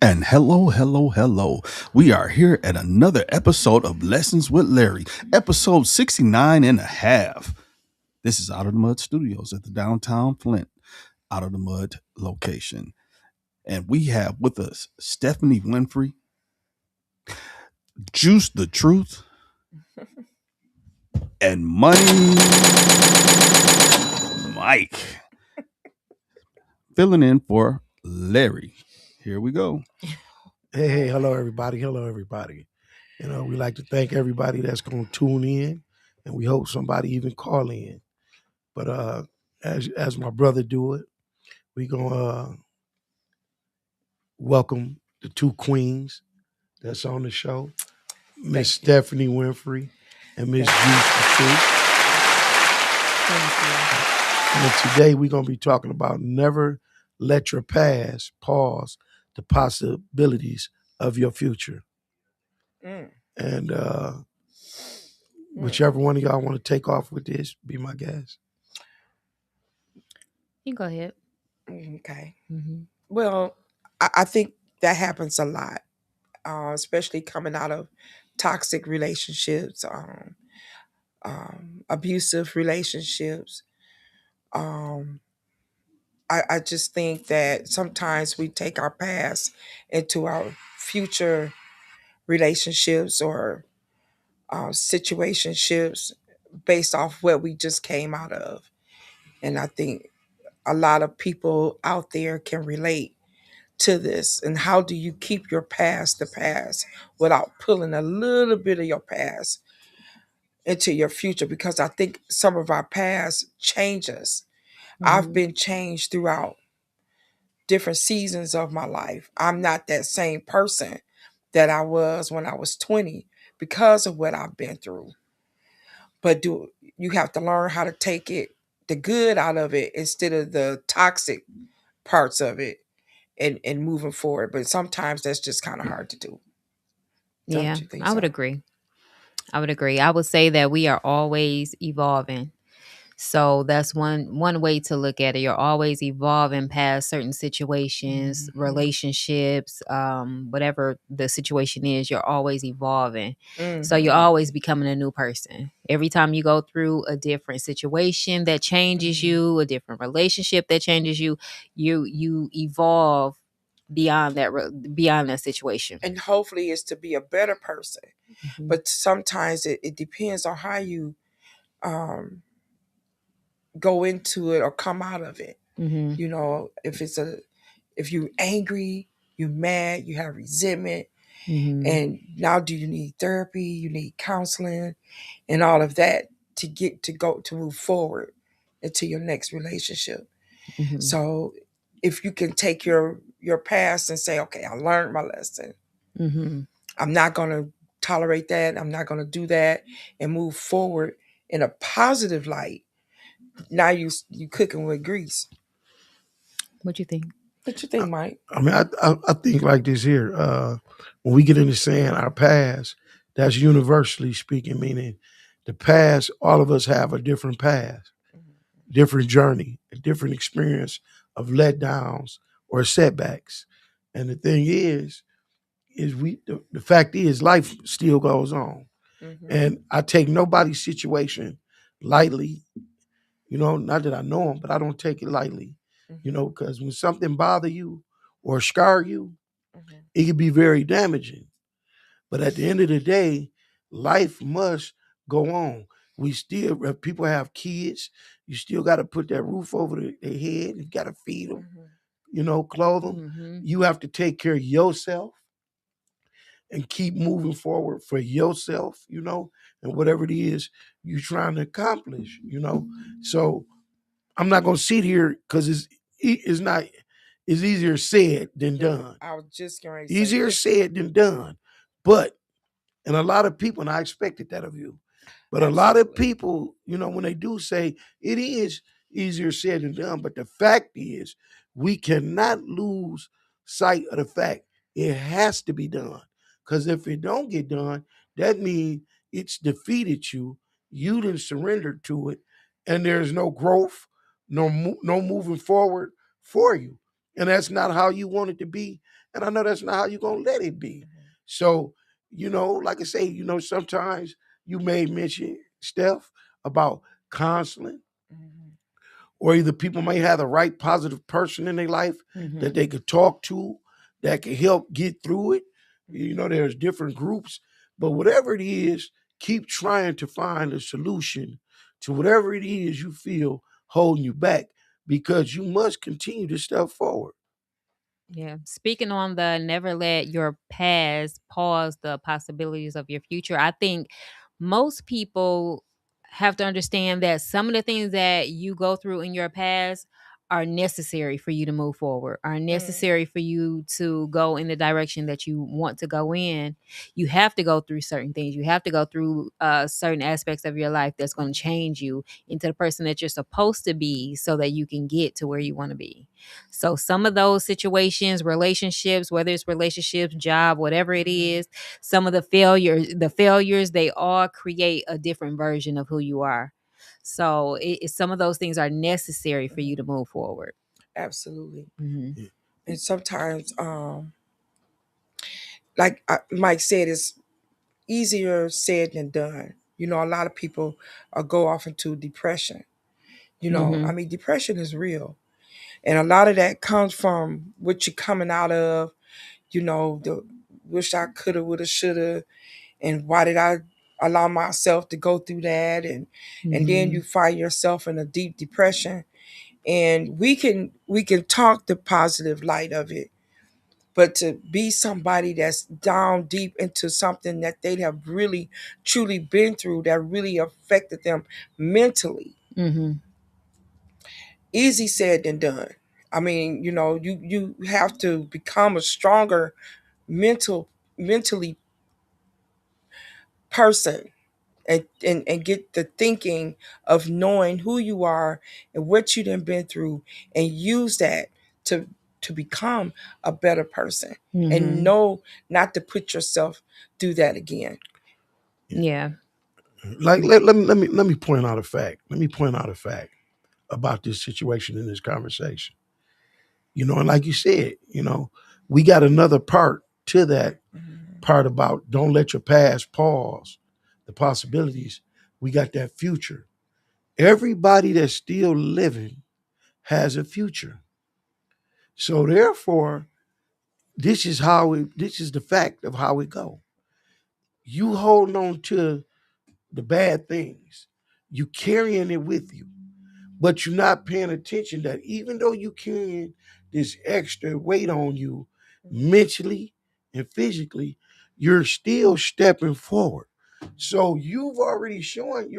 And hello, hello, hello. We are here at another episode of Lessons with Larry, episode 69 and a half. This is Out of the Mud Studios at the downtown Flint, Out of the Mud location. And we have with us Stephanie Winfrey, Juice the Truth, and Money Mike, filling in for Larry. Here we go. Hey, hello everybody. Hello everybody. We like to thank everybody that's gonna tune in, and we hope somebody even call in. But as my brother do it, we gonna welcome the two queens that's on the show, Miss Thank you. Stephanie Winfrey and Miss Thank Juice the Truth. Thank And today we're gonna be talking about never let your past pause the possibilities of your future. you. And whichever one of y'all want to take off with this, be my guest. You go ahead. Okay. Mm-hmm. Well, I think that happens a lot, especially coming out of toxic relationships, abusive relationships. Um, I just think that sometimes we take our past into our future relationships or situationships based off what we just came out of. And I think a lot of people out there can relate to this. And how do you keep your past the past without pulling a little bit of your past into your future? Because I think some of our past change us. I've Mm-hmm. been changed throughout different seasons of my life. I'm not that same person that I was when I was 20 because of what I've been through. But do you have to learn how to take the good out of it instead of the toxic parts of it and moving forward. But sometimes that's just kind of hard to do. Yeah, Don't you think I would so? agree. I would agree. I would say that we are always evolving. So that's one way to look at it. You're always evolving past certain situations, Mhm. relationships, whatever the situation is. You're always evolving. So you're Mhm. always becoming a new person. Every time you go through a different situation that changes Mhm. you, a different relationship that changes you, you evolve beyond that situation. And hopefully it's to be a better person. Mhm. But sometimes it depends on how you um, go into it or come out of it. Mhm. You know, if you're angry, you're mad, you have resentment, Mhm. and now do you need therapy? You need counseling and all of that to get to move forward into your next relationship. Mhm. So if you can take your past and say, okay, I learned my lesson. Mhm. I'm not going to tolerate that. I'm not going to do that, and move forward in a positive light. Now you cooking with grease. What you think? What you think, Mike? I mean, I think like this here. When we get into saying our past, that's universally speaking, meaning the past. All of us have a different past, different journey, a different experience of letdowns or setbacks. And the thing is the fact is life still goes on, Mm-hmm. and I take nobody's situation lightly. Not that I know them, but I don't take it lightly. Mm-hmm. Because when something bother you or scar you, Mm-hmm. it can be very damaging. But at the end of the day, life must go on. We still, if people have kids, you still got to put that roof over their head. You got to feed them, Mm-hmm. clothe them. Mhm. You have to take care of yourself and keep moving forward for yourself, and whatever it is you're trying to accomplish. So I'm not going to sit here because it's not, it's easier said than done. I was just going to say Easier that. said than done. But and a lot of people, and I expected that of you, but a lot of Absolutely. people, when they do say it is easier said than done, but the fact is, we cannot lose sight of the fact it has to be done. Because if it don't get done, that means it's defeated you. You didn't surrender to it, and there's no growth, no moving forward for you. and that's not how you want it to be. And I know that's not how you're gonna let it be. So, like I say, sometimes you may mention, Steph, about counseling, or either people may have the right positive person in their life that they could talk to, that can help get through it. There's different groups, but whatever it is, keep trying to find a solution to whatever it is you feel holding you back, because you must continue to step forward. Yeah. Speaking on the never let your past pause the possibilities of your future, I think most people have to understand that some of the things that you go through in your past are necessary for you to move forward, are necessary for you to go in the direction that you want to go in. You have to go through certain things. You have to go through certain aspects of your life that's going to change you into the person that you're supposed to be so that you can get to where you want to be. So some of those situations, relationships, whether it's relationships, job, whatever it is, some of the failures, they all create a different version of who you are. So some of those things are necessary for you to move forward. Absolutely. Mhm. And sometimes, like Mike said, it's easier said than done. A lot of people go off into depression. I Mhm. mean, depression is real. And a lot of that comes from what you're coming out of, the wish I coulda, woulda, shoulda, and why did I allow myself to go through that? And then you Mhm. find yourself in a deep depression. And we can talk the positive light of it, but to be somebody that's down deep into something that they have really truly been through that really affected them mentally, Mhm. easy said than done. I mean, you have to become a stronger mentally person, and get the thinking of knowing who you are and what you done been through, and use that to become a better person, and Mhm. know not to put yourself through that again. Yeah. Like let me point out a fact. Let me point out a fact about this situation in this conversation. And like you said, we got another part to that part about don't let your past pause the possibilities. We got that future. Everybody that's still living has a future. So therefore, this is the fact of how it go. You holding on to the bad things. You carrying it with you. But you're not paying attention that even though you carrying this extra weight on you mentally and physically, you're still stepping forward. So you're already showing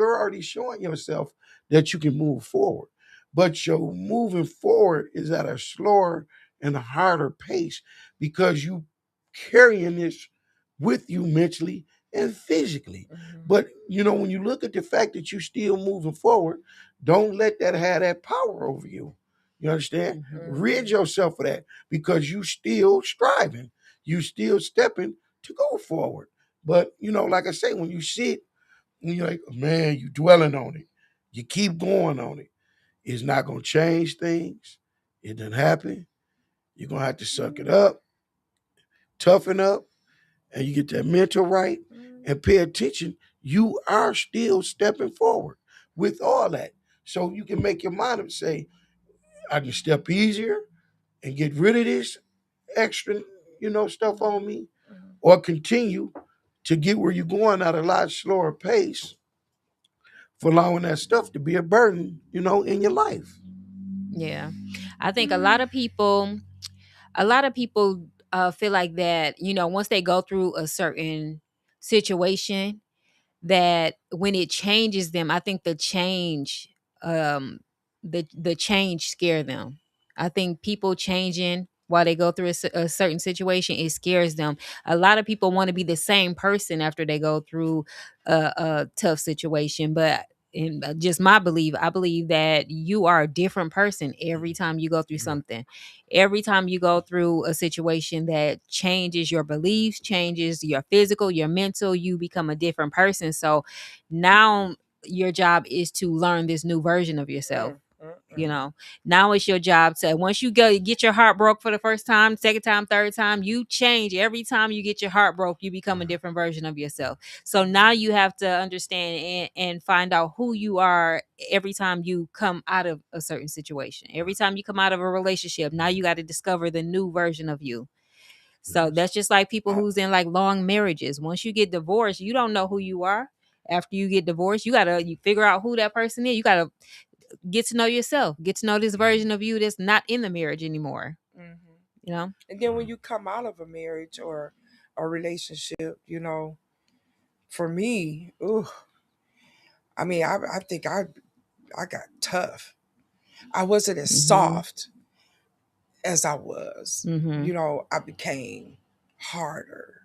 yourself that you can move forward. But your moving forward is at a slower and a harder pace because you carrying this with you mentally and physically. But when you look at the fact that you're still moving forward, don't let that have that power over you. You understand? Rid yourself of that because you still striving. You still stepping to go forward. But like I say, when you sit and you're like, man, you dwelling on it. You keep going on it. It's not gonna change things. It didn't happen. You're gonna have to suck it up, toughen up, and you get that mental right and pay attention. You are still stepping forward with all that. So you can make your mind up and say, I can step easier and get rid of this extra, stuff on me, or continue to get where you're going at a lot slower pace for allowing that stuff to be a burden, in your life. Yeah. I think a lot of people feel like that, once they go through a certain situation, that when it changes them, I think um the change scare them. I think people changing while they go through a certain situation, it scares them. A lot of people want to be the same person after they go through a tough situation, but in just my belief, I believe that you are a different person every time you go through Yeah. something. Every time you go through a situation that changes your beliefs, changes your physical, your mental, you become a different person. So now your job is to learn this new version of yourself. You know, now it's your job to, once you go get your heart broke for the first time, second time, third time, you change. Every time you get your heart broke, you become a different version of yourself. So now you have to understand and find out who you are every time you come out of a certain situation. Every time you come out of a relationship, now you got to discover the new version of you. So that's just like people who's in like long marriages. Once you get divorced, you don't know who you are. After you get divorced, you figure out who that person is. You gotta get to know yourself, get to know this version of you that's not in the marriage anymore. You know? And then when you come out of a marriage or a relationship, you know, for me, I mean, I think I got tough. I wasn't as soft as I was. You know, I became harder,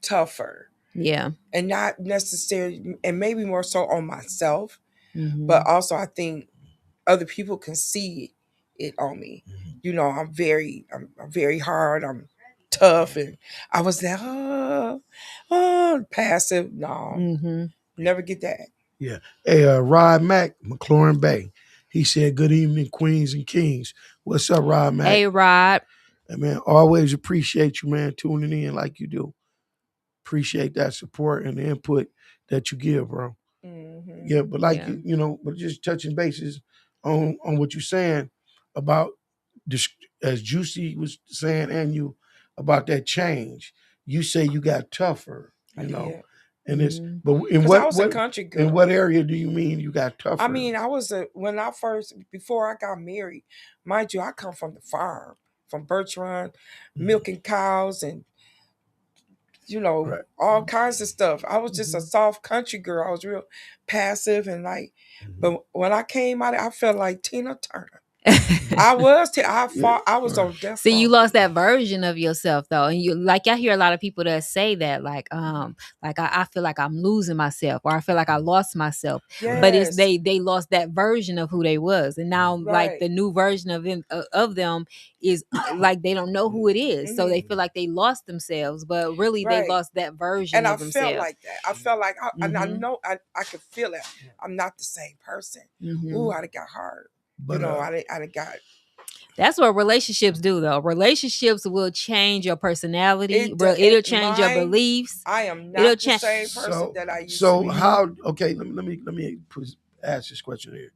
tougher. Yeah. And not necessarily, and maybe more so on myself, but also I think other people can see it on me. You know, I'm very hard. I'm tough, and I was that passive. No, never get that. Yeah. Hey, Rod Mack, McLaurin Bay. He said, "Good evening, queens and kings." What's up, Rod Mack? Hey, Rod. Hey, man, always appreciate you, man, tuning in like you do. Appreciate that support and the input that you give, bro. Yeah, but like you know, but just touching bases on what you're saying about this, as Juicy was saying, and you about that change. You say you got tougher, you know, and it's but in I was a country girl. In what area do you mean you got tougher? I mean, when I first, before I got married, mind you, I come from the farm, from Birch Run, milking cows and, you know, all kinds of stuff. I was just a soft country girl. I was real passive and like, but when I came out, I felt like Tina Turner. I was on death. See, you lost that version of yourself though, and you like I hear a lot of people that say that like I feel like I'm losing myself, or I feel like I lost myself. Yes. But it's they lost that version of who they was, and now like the new version of them is like they don't know who it is, so they feel like they lost themselves, but really they lost that version of themselves. And I felt like that. I felt like and I know I could feel it. I'm not the same person. Ooh, I got hard. But, you know, I got. That's what relationships do, though. Relationships will change your personality. It'll change your beliefs. I am not the same person that I used to be. So how? Okay, let me ask this question here.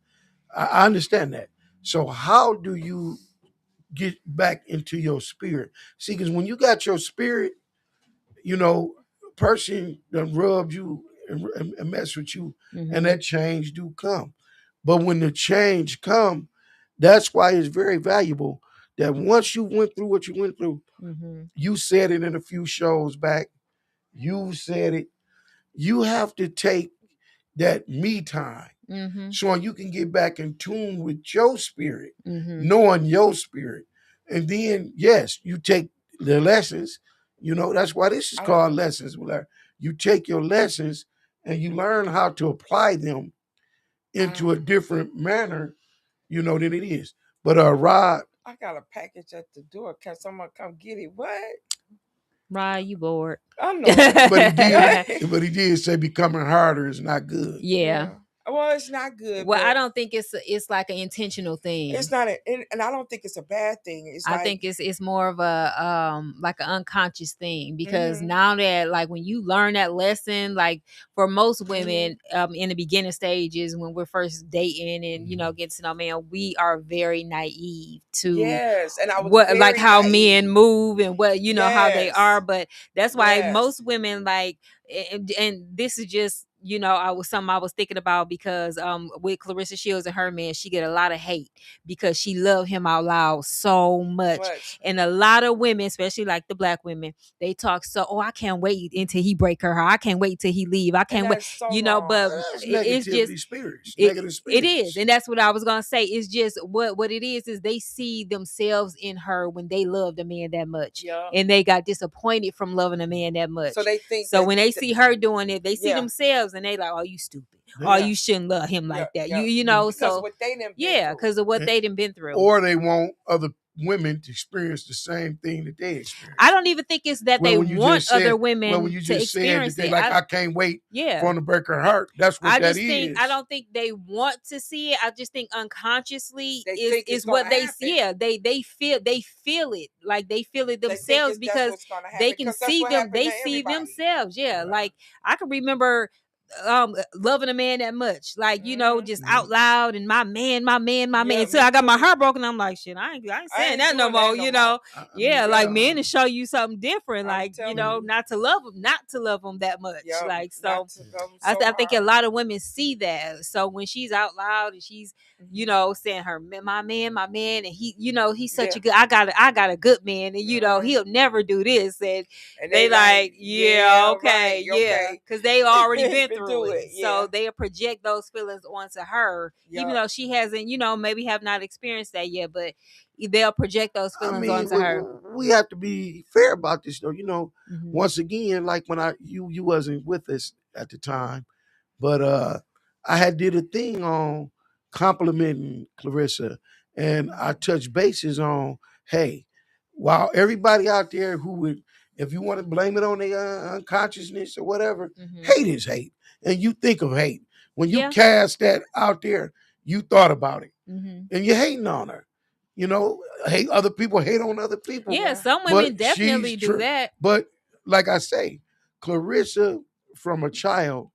I understand that. So how do you get back into your spirit? See, because when you got your spirit, you know, a person that rubbed you and mess with you, and that change do come. But when the change come, that's why it's very valuable that once you went through what you went through, you said it in a few shows back, you said it, you have to take that me time so you can get back in tune with your spirit, knowing your spirit. And then, yes, you take the lessons. You know, that's why this is called lessons. You take your lessons and you learn how to apply them into a different manner, you know, than it is. But Rod, I got a package at the door. Can someone come get it? What? Rod, you bored? I know. but he did say becoming harder is not good. Yeah. Well, it's not good. Well, I don't think it's like an intentional thing. It's not, and I don't think it's a bad thing. I think it's more of a like an unconscious thing, because now that like when you learn that lesson, like for most women in the beginning stages when we're first dating and you know getting to know man, we are very naive to and I was what like how naive. men move and what you know how they are, but that's why most women like and this is just you know, I was thinking about because with Clarissa Shields and her man, she get a lot of hate because she loved him out loud so much. And a lot of women, especially like the black women, they talk I can't wait until he break her heart. I can't wait till he leave. I can't wait, so you know, but it's just spirits, negative spirits. It is. And that's what I was gonna say. It's just what it is they see themselves in her when they love the man that much. And they got disappointed from loving a man that much. So they think when they see her doing it, they see themselves and they like, oh, you stupid. Oh, you shouldn't love him like that. You know, because so what they done because of what they done been through. Or they want other women to experience the same thing that they experience. I don't even think it's that Well, they when you want just said, other well, when women you to just said that experience they it. like, I can't wait Yeah. for them to break her heart. That's what I that just think is. I don't think they want to see it. I just think unconsciously They think it's is what gonna they happen. see. Yeah, they feel it. Like they feel it They think themselves that's because what's gonna happen, they can 'cause that's see what them. happened They to see everybody. themselves. Yeah. Right. Like I can remember loving a man that much. Like, you know, just out loud and my man. Yeah, Until me I got my too. heart broken. I'm like, shit, I ain't saying that no doing more, that no you know. more. Yeah, mean, like yeah. men to show you something different. I'm Like, you telling know, you. not to love them that much. Yeah, Like, so not to love 'em so I think a hard. lot of women see that. So when she's out loud and she's, you know, saying her my man, and he, you know, he's such Yeah. a good. I got a good man, and you know, he'll never do this. And they like, yeah, okay, right, yeah, okay. because they already been Been through through it. it, So yeah. they'll project those feelings onto her, even Yup. though she hasn't, you know, maybe have not experienced that yet, but they'll project those I feelings mean, onto her. we have to be fair about this, though. You know, Mhm. once again, like when you wasn't with us at the time, but I had did a thing on complimenting Clarissa, and I touched bases on, hey, while everybody out there who would, if you want to blame it on their unconsciousness or whatever, Mhm. hate is hate, and you think of hate when you Yeah. cast that out there, you thought about it, Mhm. and you're hating on her. You know, hate other people, hate on other people. Yeah, some But women definitely do that. But like I say, Clarissa, from a child,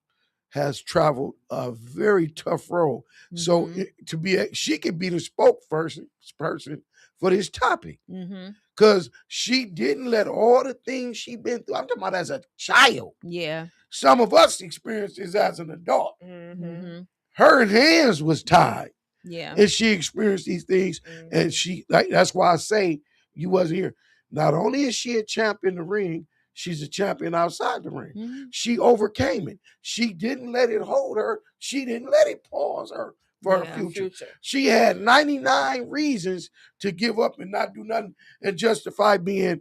has traveled a very tough road. So Mhm. she could be the spokesperson person for this topic Mhm. because she didn't let all the things she been through. I'm talking about as a child. Yeah. Some of us experienced this as an adult. Mhm. Her hands was tied, Yeah. and she experienced these things, and she like that's why I say you wasn't here. Not only is she a champion in the ring, she's a champion outside the ring. Mhm. She overcame it. She didn't let it hold her. She didn't let it pause her for her Yeah. future. She had 99 reasons to give up and not do nothing and justify being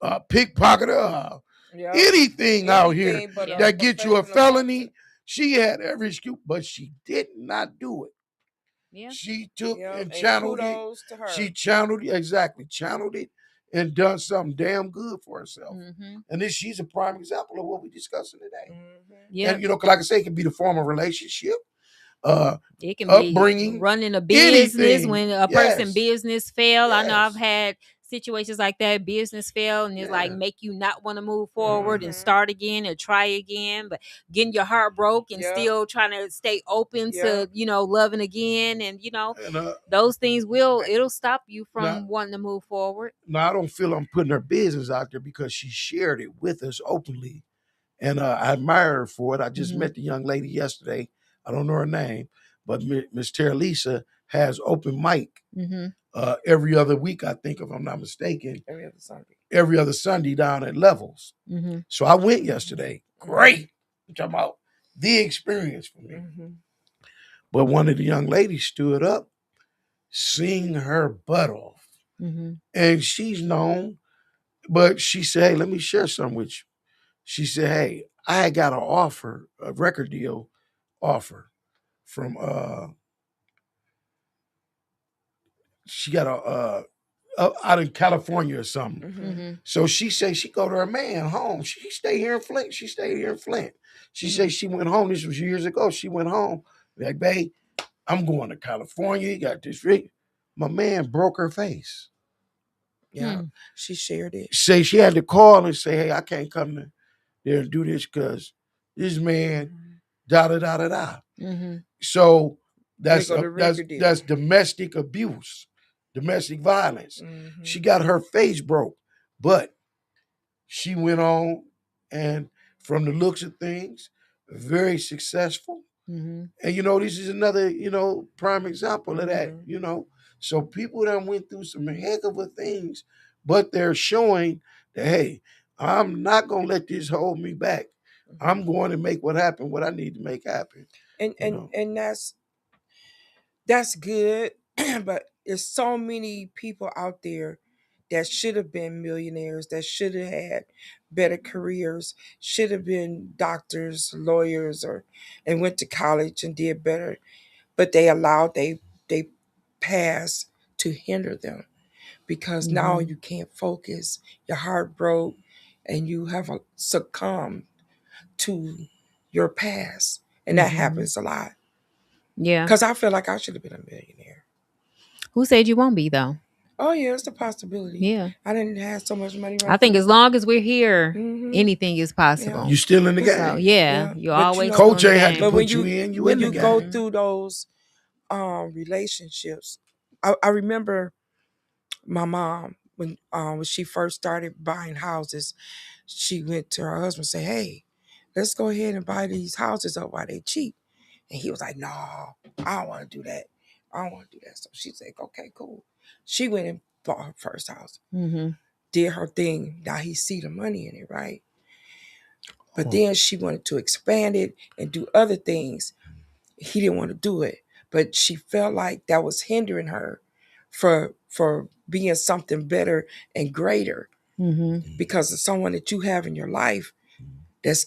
a pickpocketer, anything out here Anything but that gets you a professional felony. boxer. She had every excuse, but she did not do it. Yeah. She took Yeah, and and channeled it. kudos to her. She channeled it, exactly, channeled it and done something damn good for herself. Mhm. And this, she's a prime example of what we're discussing today. Yeah. And you know, like I say, it can be the former relationship, It can be upbringing, running a business anything. when a person Yes, business fail. I know I've yes. had situations like that, business fail, and it's like Yeah. make you not want to move forward and start again and try again, but getting your heart broke and Yeah. still trying to stay open Yeah. to, you know, loving again. And, you know, And those things it'll stop you now, from wanting to move forward. now, I don't feel I'm putting her business out there because she shared it with us openly. And I admire her for it. I just Mhm. met the young lady yesterday. I don't know her name, but Miss Terra Lisa has open mic Mhm. every other week, I think, if I'm not mistaken. Every other Sunday. Every other Sunday down at Levels. Mhm. So I went yesterday. Great. I'm talking about the experience for me. But one of the young ladies stood up, sing her butt off. Mhm. And she's known, but she said, hey, let me share something with you. She said, hey, I had got an offer, a record deal offer from she got a out in California or something. Mhm. So she say she go to her man home. She stay here in Flint. She stayed here in Flint. She say she went home. This was years ago. She went home. Like, babe, I'm going to California. You got this ring. My man broke her face. Yeah. She shared it. Say she had to call and say, hey, I can't come there and do this because this man da da da da da. Mhm. So that's There go the that's record deal. that's domestic abuse, domestic violence. She got her face broke, but she went on, and from the looks of things, very successful. Mhm. And you know, this is another prime example of that. You know, so people that went through some heck of a things, but they're showing that hey, I'm not gonna let this hold me back. I'm going to make what I need to make happen. And that's good. But there's so many people out there that should have been millionaires, that should have had better careers, should have been doctors, lawyers, and went to college and did better, but they allowed they past to hinder them because now you can't focus. Your heart broke, and you have succumbed to your past, and that happens a lot. Yeah. Because I feel like I should have been a millionaire. Who said you won't be though? Oh yeah, it's a possibility. Yeah. I didn't have so much money. I think as long as we're here, Mhm. anything is possible. You still in the game. So yeah, Yeah. you're But you always know- Coach doing the ain't had game. to But put you in. You when in the you game. go through those relationships, I remember my mom when she first started buying houses. She went to her husband and said, "Hey, let's go ahead and buy these houses up while they cheap." And he was like, "No, I don't want to do that. I don't want to do that." So she said, "Okay, cool." She went and bought her first house, did her thing. Now he see the money in it, right? But then she wanted to expand it and do other things. He didn't want to do it, but she felt like that was hindering her for being something better and greater, because of someone that you have in your life that's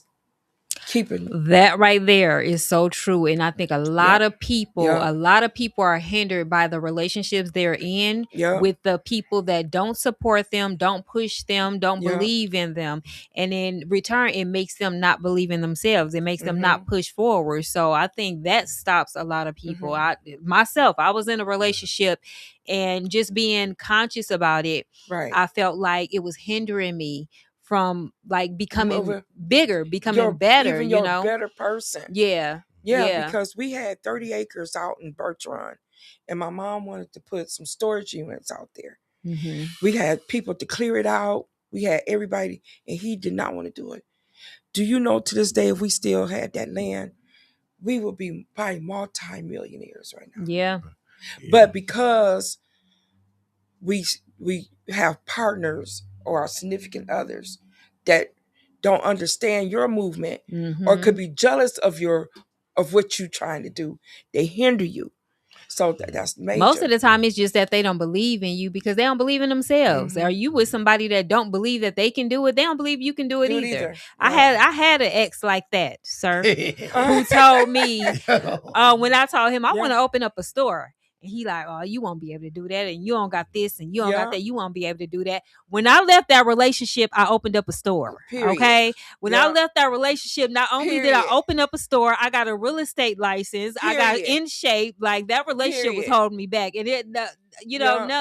keeping That right there is so true. And I think a lot of people are hindered by the relationships they're in with the people that don't support them, don't push them, don't believe in them. And in return, it makes them not believe in themselves. It makes them not push forward. So I think that stops a lot of people. I was in a relationship, and just being conscious about it, I felt like it was hindering me from like becoming bigger, becoming better, even your better person. Yeah, because we had 30 acres out in Birch Run, and my mom wanted to put some storage units out there. We had people to clear it out. We had everybody, and he did not want to do it. Do you know, to this day, if we still had that land, we would be probably multi-millionaires right now. Yeah. But because we have partners or our significant others that don't understand your movement, or could be jealous of what you're trying to do, they hinder you. So that's major. Most of the time it's just that they don't believe in you because they don't believe in themselves. Are you with somebody that don't believe that they can do it? They don't believe you can do it either. I had an ex like that, sir, who told me when I told him I want to open up a store. And he like, "Oh, you won't be able to do that, and you don't got this, and you don't got that. You won't be able to do that." When I left that relationship, I opened up a store. Okay. When I left that relationship, not only did I open up a store, I got a real estate license. I got in shape. Like that relationship was holding me back, and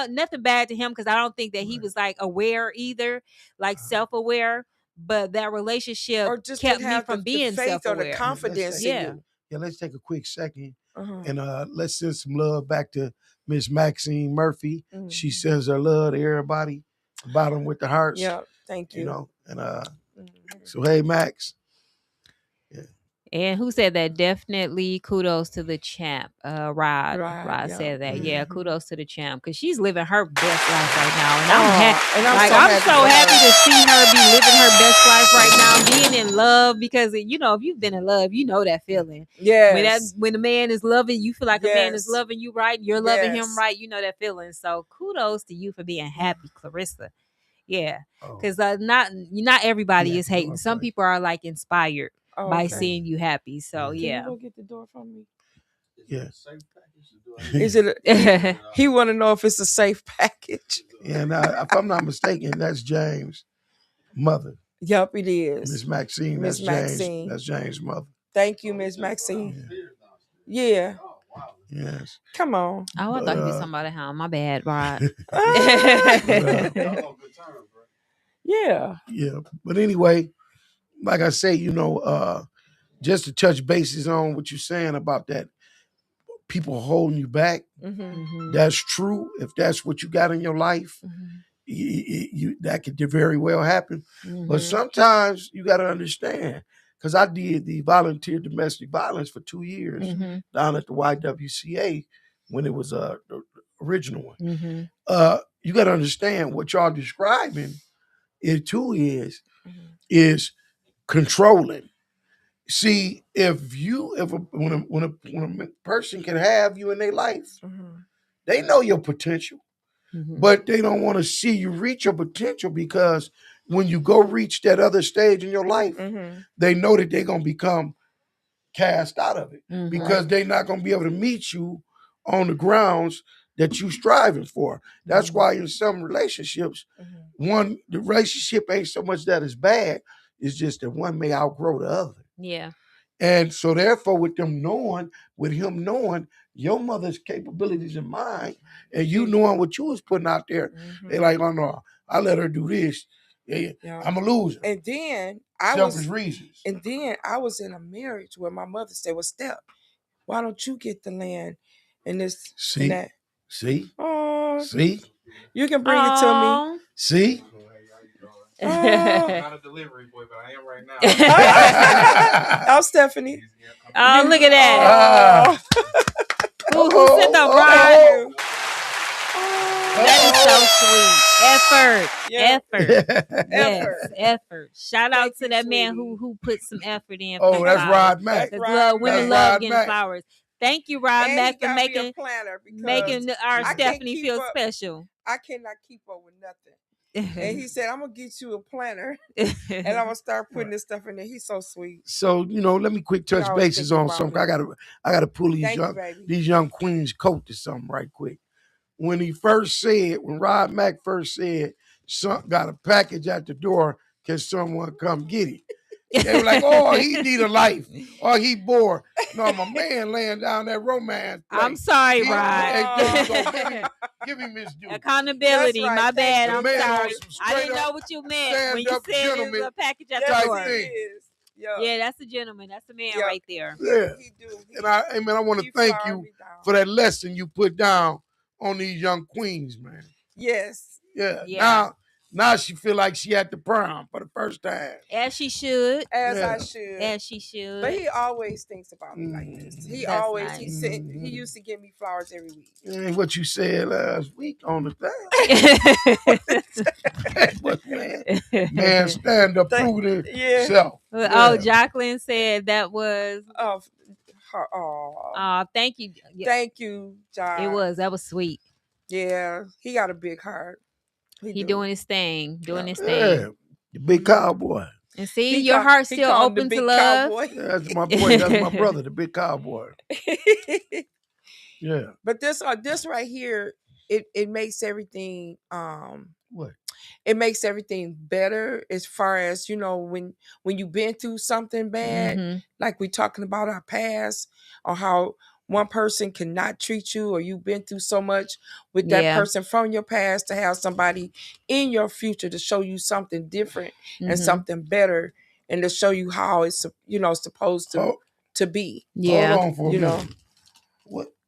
nothing bad to him because I don't think that he was like aware either, like self-aware. But that relationship or just kept didn't me have from the being faith self-aware. or the confidence in you. Yeah, let's take a quick second and let's send some love back to Miss Maxine Murphy. She sends her love to everybody, bottom with the hearts. Yeah, thank you. You know, and so hey, Max. And who said that? Definitely kudos to the champ. Rod said that. Yeah, kudos to the champ because she's living her best life right now, and I'm so happy to see her be living her best life right now, being in love. Because if you've been in love, you know that feeling. Yeah, when a man is loving you, feel like a man is loving you right. You're loving him right. You know that feeling. So kudos to you for being happy, Clarissa. Yeah, because not everybody is hating. Some people are like inspired by seeing you happy. So Can yeah. you go get the door from me? Yeah. Is it? He want to know if it's a safe package. And if I'm not mistaken, that's James' mother. Yep, it is. Miss Maxine. That's James. That's James' mother. Thank you, Miss Maxine. Yeah. Yes. Come on. Oh, I thought you was talking about at home. My bad, Rod. Yeah. Yeah. But anyway, like I say, just to touch bases on what you're saying about that, people holding you back. That's true. If that's what you got in your life, that could very well happen. But sometimes you got to understand, because I did the volunteer domestic violence for 2 years down at the YWCA when it was the original one. You got to understand what y'all describing it too is controlling. See, when a person can have you in their life, they know your potential, but they don't want to see you reach your potential, because when you go reach that other stage in your life, they know that they're going to become cast out of it because they're not going to be able to meet you on the grounds that you striving for. That's why in some relationships, the relationship ain't so much that it's bad, it's just that one may outgrow the other. Yeah. And so therefore with him knowing your mother's capabilities in mind, and you knowing what you was putting out there, they like, oh no, I let her do this. Yeah. I'm a loser. And then selfish reasons. And then I was in a marriage where my mother said, well, Steph, why don't you get the land and this and that? See? Oh, see? You can bring it to me. See? I'm not a delivery boy, but I am right now. Oh, Stephanie. Oh, look at that. Who sent the ride? That is so sweet. Effort. Effort. Shout out to that man who put some effort in. Oh, that's Rod Mack. Women love getting flowers. Thank you, Rod Mack, for making our Stephanie feel special. I cannot keep up with nothing. And he said, I'm going to get you a planner and I'm going to start putting this stuff in there. He's so sweet. So, let me quick touch bases on something. I gotta pull these young queens coat to something right quick. When Rod Mack first said, got a package at the door, can someone come get it? They were like, oh, he need a life. Or he bored. No, my man laying down that romance. I'm sorry, Rod. Give him his due. Accountability. Right. My bad. I'm sorry. I didn't know what you meant when you said it was a package at the door. Yeah, that's a gentleman. That's a man right there. Yeah. He do. And I want to thank you for that lesson you put down on these young queens, man. Yes. Yeah. Now she feel like she at the prom for the first time. As she should. I should. As she should. But he always thinks about me like this. He always, nice. He used to give me flowers every week. And what you said last week on the thing. Man, stand up, prove it yourself. Oh, Jacqueline said that was... thank you. Thank you, Jock. That was sweet. Yeah, he got a big heart. He doing his thing. The big cowboy. And see, your heart's still open to love. Yeah, that's my boy. That's my brother, the big cowboy. Yeah. But this right here, it makes everything what? It makes everything better as far as, when you've been through something bad, like we're talking about our past, or how one person cannot treat you, or you've been through so much with that person from your past, to have somebody in your future to show you something different and something better, and to show you how it's supposed to be. Yeah. Hold on for a minute.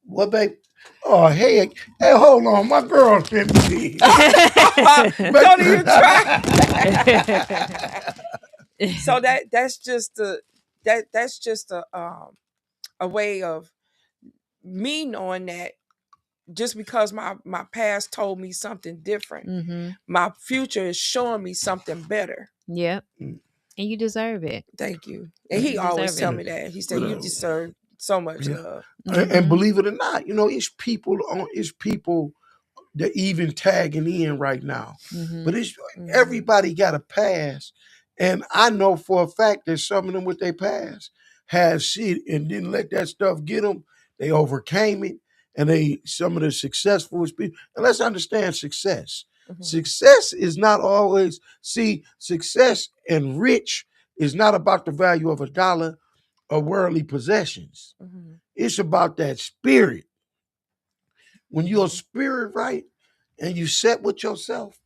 What, babe? Oh, hey, hold on. My girl sent me. Don't even try. So that's just a way of me knowing that just because my past told me something different, my future is showing me something better. Yep. And you deserve it. Thank you. And he always tell me that. He said, you deserve so much love. And believe it or not, it's people that even tagging in right now. But everybody got a past. And I know for a fact that some of them with their past had shit and didn't let that stuff get them. They overcame it. And some of the successful people. And let's understand success. Success is not always, success and rich is not about the value of $1 or worldly possessions. It's about that spirit. When you're spirit right and you set with yourself,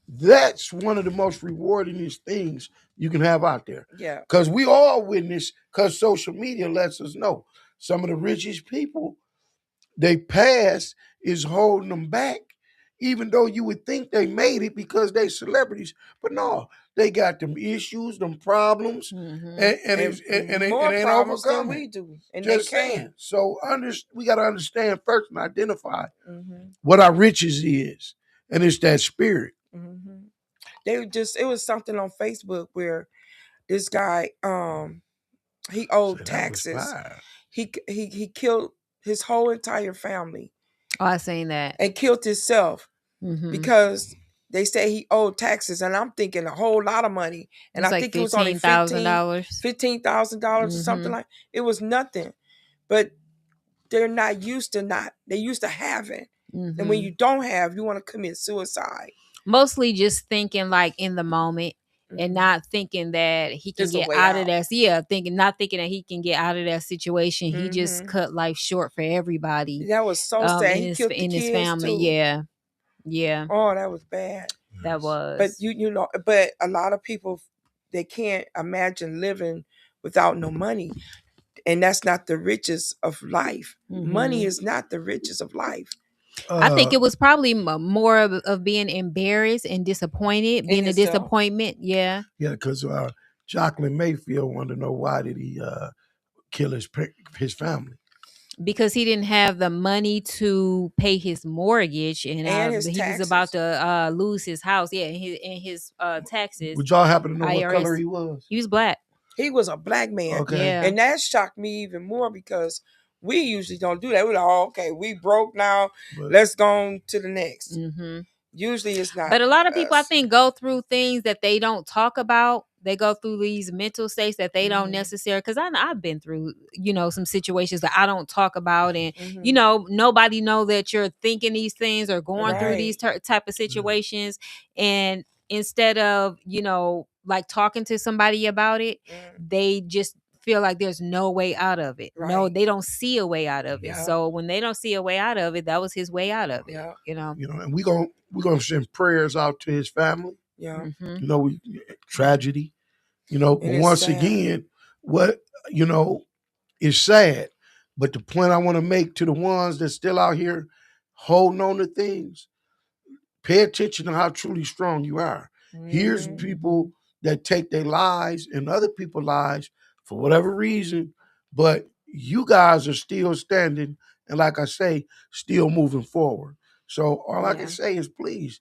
that's one of the most rewardingest things you can have out there. Yeah. Because we all witness, because social media lets us know some of the richest people, they past is holding them back, even though you would think they made it because they celebrities. But no, they got them issues, them problems, and they ain't overcome we do. And just saying. So we got to understand first and identify what our riches is, and it's that spirit. It was something on Facebook where this guy, he owed taxes. He killed his whole entire family. Oh, I seen that. And killed himself because they say he owed taxes, and I'm thinking a whole lot of money. And I think it was only $15,000 or something like. It was nothing, but they're not used to they used to having. And when you don't have, you want to commit suicide. Mostly just thinking like in the moment and Mhm. not thinking that he can There's a get way out of out. that. Not thinking that he can get out of that situation. He just cut life short for everybody. That was so sad. He killed the in his kids family. too. Yeah. Oh, that was bad. That was. But you know, but a lot of people, they can't imagine living without no money, and that's not the riches of life. Money is not the riches of life. I think it was probably more of being embarrassed and disappointed, being a yourself. disappointment. Yeah. Yeah, because Jocelyn Mayfield wanted to know why did he kill his family. Because he didn't have the money to pay his mortgage, and his he was taxes. about to lose his house. Yeah, and his taxes. Would y'all happen to know what IRS. color he was? He was black. He was a black man. Okay. Yeah. And that shocked me even more because we usually don't do that. We're like, oh, okay, we broke now. Let's go on to the next. Usually it's not. But a lot of people, I us. think, go through things that they don't talk about. They go through these mental states that they don't necessarily, because I've been through, some situations that I don't talk about. And, nobody know that you're thinking these things or going through these type of situations. And instead of, like talking to somebody about it, they just feel like there's no way out of it. No, they don't see a way out of it. So when they don't see a way out of it, that was his way out of it. And we're gonna send prayers out to his family. We tragedy. But once again, what is sad. But the point I want to make to the ones that's still out here holding on to things, pay attention to how truly strong you are. Here's people that take their lives and other people's lives for whatever reason, but you guys are still standing and, like I say, still moving forward. So all I can say is, please,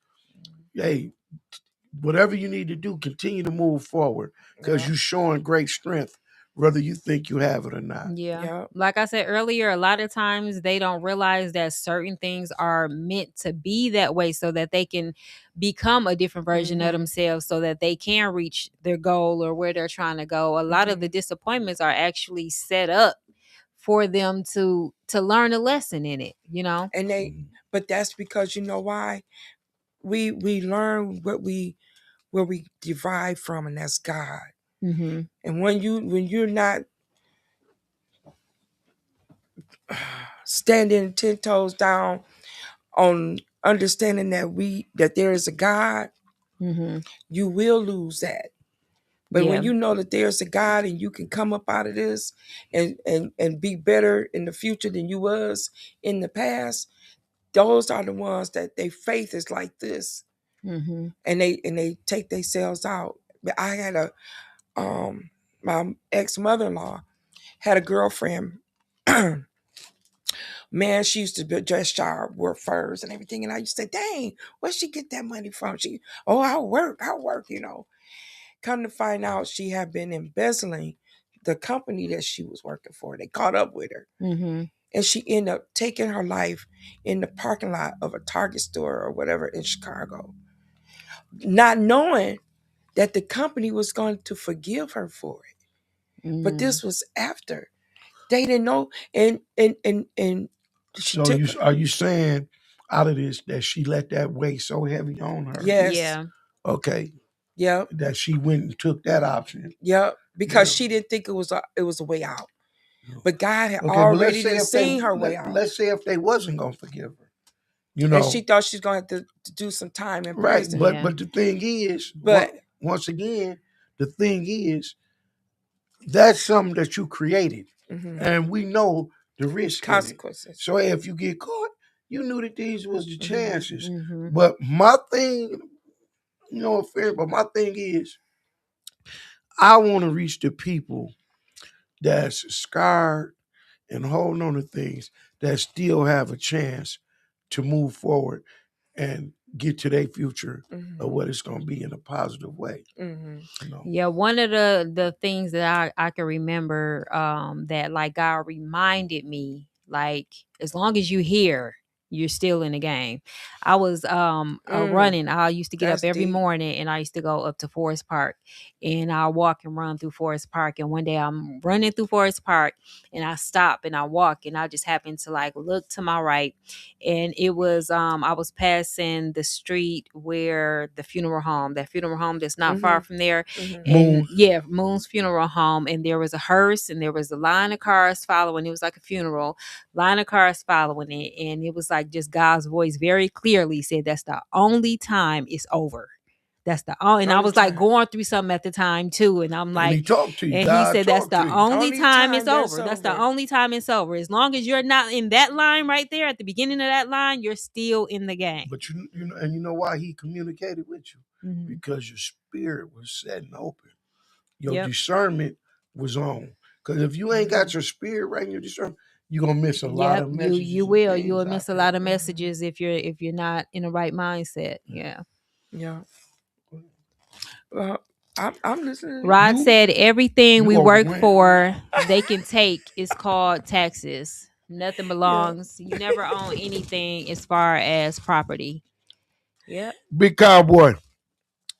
hey, whatever you need to do, continue to move forward because you're showing great strength, whether you think you have it or not. Yeah. Like I said earlier, a lot of times they don't realize that certain things are meant to be that way so that they can become a different version of themselves so that they can reach their goal or where they're trying to go. A lot of the disappointments are actually set up for them to learn a lesson in it, And but that's because you know why? We learn where we derive from, and that's God. And when you're not standing 10 toes down on understanding that there is a God, you will lose that. But when you know that there's a God and you can come up out of this and be better in the future than you was in the past, those are the ones that their faith is like this. And they take themselves out. But I had my ex-mother-in-law had a girlfriend. Man, she used to dress sharp, wear furs and everything. And I used to say, dang, where'd she get that money from? I'll work. Come to find out, she had been embezzling the company that she was working for. They caught up with her. And she ended up taking her life in the parking lot of a Target store or whatever in Chicago, not knowing that the company was going to forgive her for it. But this was after. They didn't know. And so are you saying out of this that she let that weight so heavy on her? Yes. Yeah. Okay. Yep. That she went and took that option. Yep. Because she didn't think it was a way out. But God had already seen her way out. Let's say if they wasn't gonna forgive her. And she thought she was going to have to do some time in prison. Right. But the thing is, once again, the thing is, that's something that you created. And we know the risk consequences. So if you get caught, you knew that these was the chances. But my thing, but my thing is, I want to reach the people that's scarred and holding on to things that still have a chance to move forward and get to their future of what it's going to be in a positive way. Yeah, one of the things that I can remember that like God reminded me, like, as long as you here, you're still in the game. I was running. I used to get That's up every deep. morning and I used to go up to Forest Park and I walk and run through Forest Park. And one day I'm running through Forest Park and I stop and I walk and I just happened to like look to my right, and it was I was passing the street where the funeral home, that funeral home that's not far from there. Mhm. And yeah, Moon's funeral home, and there was a hearse and there was a line of cars following. It was like a funeral line of cars following it, and it was like just God's voice very clearly said, "That's the only time it's over. That's the only." And I Only was like time. going through something at the time too, and I'm And like, he talked to you. and he God said, "That's talked the to you. only time it's that's over. That's the over. only time it's over. As long as you're not in that line right there at the beginning of that line, you're still in the game." But you know, and you know why he communicated with you? Mhm. Because your spirit was set and open. Your Yep. discernment was on. Because if you ain't got your spirit right in your discernment, you're gonna miss a lot Yep, of messages. you and will. things You will out miss a there. lot of messages if you're not in the right mindset. Yeah. Yeah. Well, I'm listening. Rod You- said everything you we are work winning. for, they can take. Is called taxes. Nothing belongs. You never own anything as far as property. Yep. Big cowboy.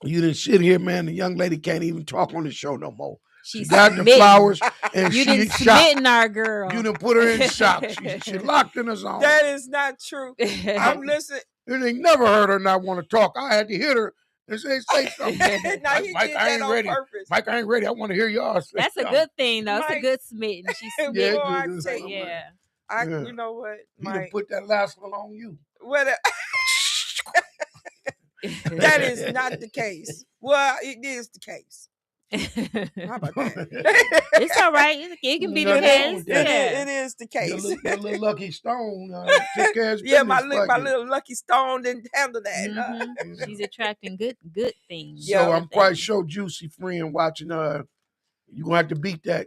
You didn't sit here, man. The young lady can't even talk on the show no more. She She's got the smitten. flowers and You she didn't is shocked. smitten our girl. You done put her in shock. She locked in her zone. That is not true. I'm listening. You ain't never heard her not want to talk. I had to hit her and say something. Now he Mike, did I that ain't on ready. purpose. Mike, I ain't ready. I want to hear yours. That's a good thing, though. It's a Mike- good smitten. She's Boy, smitten. I good. tell you, Yeah. Yeah. you know what, He done Mike? put that last one on you. What? That is not the case. Well, it is the case. How about that? It's all right. It can be the Nothing wrong case. with that. Yeah. It is the Your case. little lucky stone took care of his Yeah, my business for you. little lucky stone didn't handle that. Mhm. She's attracting good things. So Yeah. I'm quite sure Juicy friend watching you gonna have to beat that.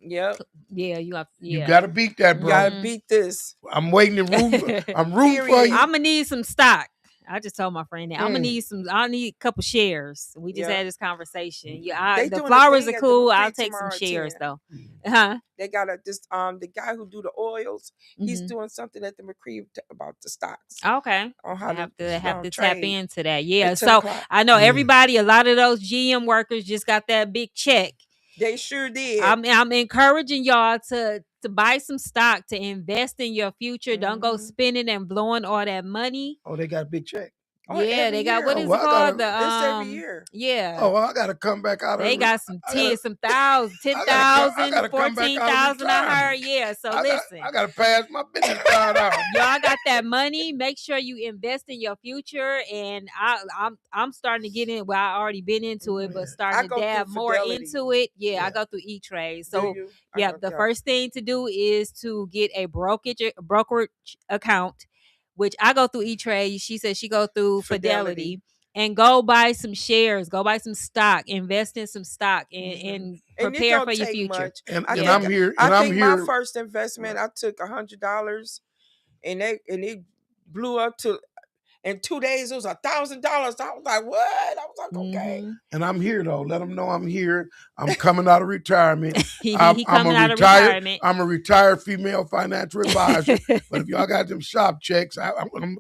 Yep. Yeah, you have. Yeah. You gotta beat that, You bro. gotta beat this. I'm waiting to root. I'm rooting for you. I'm gonna need some stock. I just told my friend that I'm gonna Mm. need some. I need a couple shares. We just Yeah. had this conversation. Yeah, They the doing a flowers thing are at the cool. McCree I'll take some tomorrow at shares 10. though. Huh? They got the guy who do the oils. He's Mhm. doing something at the McCree about the stocks. Okay. On how I have to tap trade into that. Yeah. at 10 So o'clock. I know Yeah. everybody. A lot of those GM workers just got that big check. They sure did. I'm encouraging y'all to buy some stock, to invest in your future. Don't go Mhm. spending and blowing all that money. Oh, they got a big check. Oh, Yeah, every they got year. what Oh, is well, it I called? gotta- It's every The year. yeah. Oh, I gotta come back out of They got some I gotta- some thousand, I gotta come back 10,000, out of 14,000. I heard. retirement. Yeah. So I listen. gotta pass my business card out. Y'all got that money. Make sure you invest in your future. And I'm starting to get in. Well, I already been into it, but I starting to go through dab more Fidelity. into it. Yeah, Yeah. I go through E-Trade. Do So you? yeah, the first thing to do is to get a brokerage account, which I go through E-Trade. She said she go through Fidelity. And go buy some shares, go buy some stock, invest in some stock, and And it prepare don't for your take future. much. And, I and think- I'm here. And I I'm think here. my first investment, I took $100, and it blew up to. In 2 days, it was $1,000. I was like, "What?" I was like, "Okay." Mhm. And I'm here though. Let them know I'm here. I'm coming out of retirement. He I'm coming a out of retired. retirement. I'm a retired female financial advisor. But if y'all got them shop checks,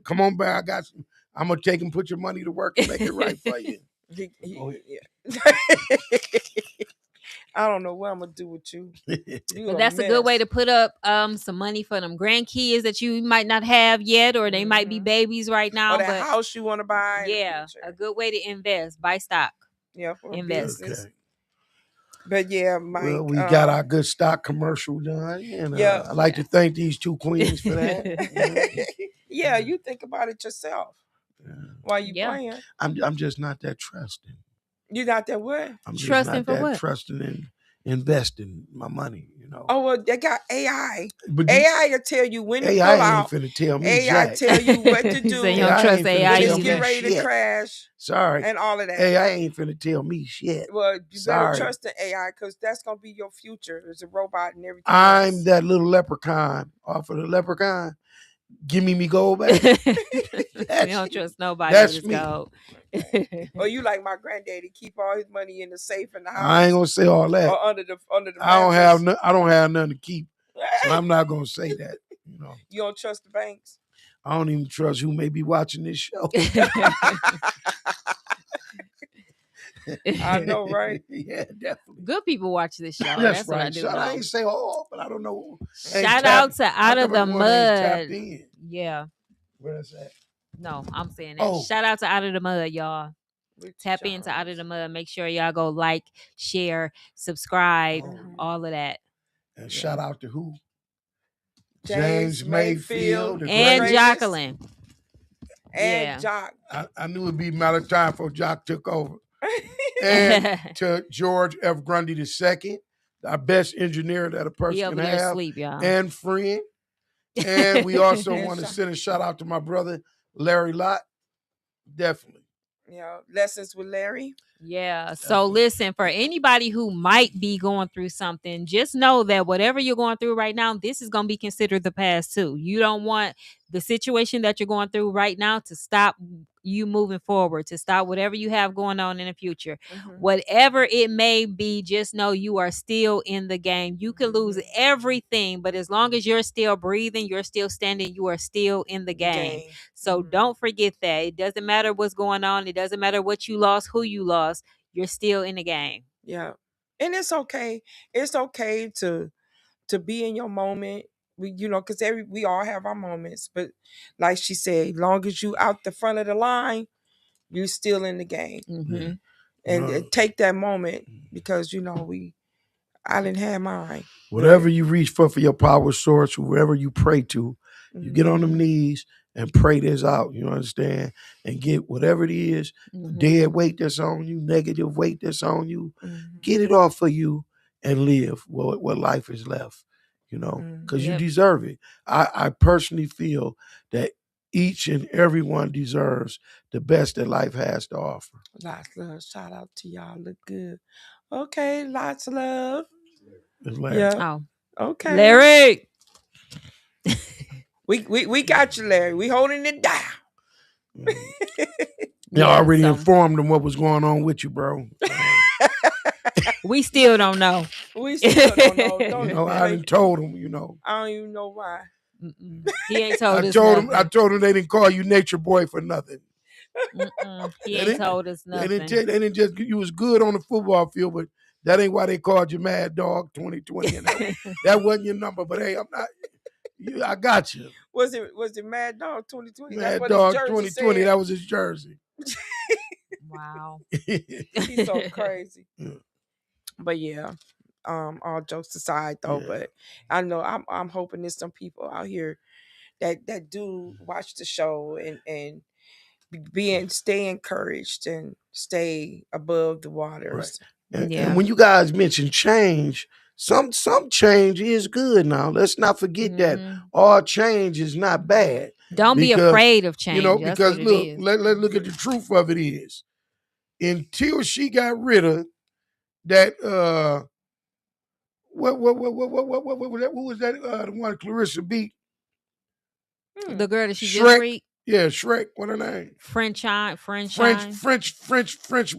come on back. I got some. I'm gonna take and put your money to work and make it right for you. Yeah. I don't know what I'm gonna do with you. But that's a good way to put up some money for them grandkids that you might not have yet, or they might be babies right now. Or that But house you want to buy. yeah, a good way to invest. Buy stock. Yeah, for Invest. business. Okay. But yeah, Mike. Well, we got our good stock commercial done, and Yeah. I'd like to thank these two queens for that. Yeah, you think about it yourself while you Yeah. playing. I'm just not that trusting. You got that what? I'm just Trusting not for that what? trusting in investing my money. You know. Oh well, they got AI. But AI will tell you when to pull AI ain't out. finna tell me AI jack. tell you what to He do. said you don't AI trust ain't finna AI when tell it's me getting ready to shit. crash Sorry. and all of that. AI ain't finna tell me shit. Well, you Sorry. better trust the AI because that's gonna be your future. There's a robot and everything. I'm else. that little leprechaun off of the leprechaun. Give me gold back. We don't trust nobody that's with me. his gold. Or you like my granddaddy, keep all his money in the safe in the house. I ain't gonna say all that. Or under the I don't have mattress. I don't have nothing to keep, so I'm not gonna say that. You know. You don't trust the banks. I don't even trust who may be watching this show. I know, right? Yeah, definitely. Good people watch this show. That's What I right. do Shout, know. I ain't say all, but I don't know. Shout out to Out of the Mud. Tapped in. Yeah. Where that's at? No, I'm saying that. Oh. Shout out to Out of the Mud, y'all. With Tap Charles. into Out of the Mud. Make sure y'all go like, share, subscribe, all of that. And shout out to who? James Mayfield, the And greatest. Jacqueline. And Jock. I knew it'd be a matter of time before Jock took over. And to George F. Grundy II, our best engineer that a person He can over there have, asleep, y'all. and friend. And we also want to send a shout out to my brother Larry Lott. Definitely. Lessons with Larry. Yeah. So listen, for anybody who might be going through something, just know that whatever you're going through right now, this is going to be considered the past too. You don't want the situation that you're going through right now to stop you moving forward, to stop whatever you have going on in the future. Whatever it may be, just know you are still in the game. You can lose everything, but as long as you're still breathing, you're still standing, you are still in the game. So don't forget that. It doesn't matter what's going on. It doesn't matter what you lost, who you lost. You're still in the game. Yeah. And it's okay. It's okay to be in your moment. Because we all have our moments. But like she said, long as you out the front of the line, you're still in the game. Mm-hmm. And take that moment because I didn't have mine. Whatever you reach for your power source, whoever you pray to, you get on them knees and pray this out. You understand? And get whatever it is, dead weight that's on you, negative weight that's on you, get it off of you and live what life is left. Because you deserve it. I personally feel that each and everyone deserves the best that life has to offer. Lots of love. Shout out to y'all. Look good. Okay, lots of love. Yeah. Oh. Okay. Larry. We got you, Larry. We holding it down. You already informed them what was going on with you, bro. We still don't know. We still don't know. I done told them, I don't even know why. He ain't told us nothing. I told him they didn't call you Nature Boy for nothing. He ain't told us nothing. They didn't just, you was good on the football field, but that ain't why they called you Mad Dog 2020. And that wasn't your number, but hey, I'm not. I got you. Was it Mad Dog 2020? Mad Dog 2020. Said. That was his jersey. Wow. He's so crazy. But yeah, all jokes aside though, but I know I'm hoping there's some people out here that do watch the show and stay encouraged and stay above the waters. Right. And when you guys mention change, some change is good now. Let's not forget that all change is not bad. Don't be afraid of change. Because look, let's look at the truth of it is. Until she got rid of that what was that the one Clarissa beat? The girl that she just read? Yeah, Shrek. What her name? French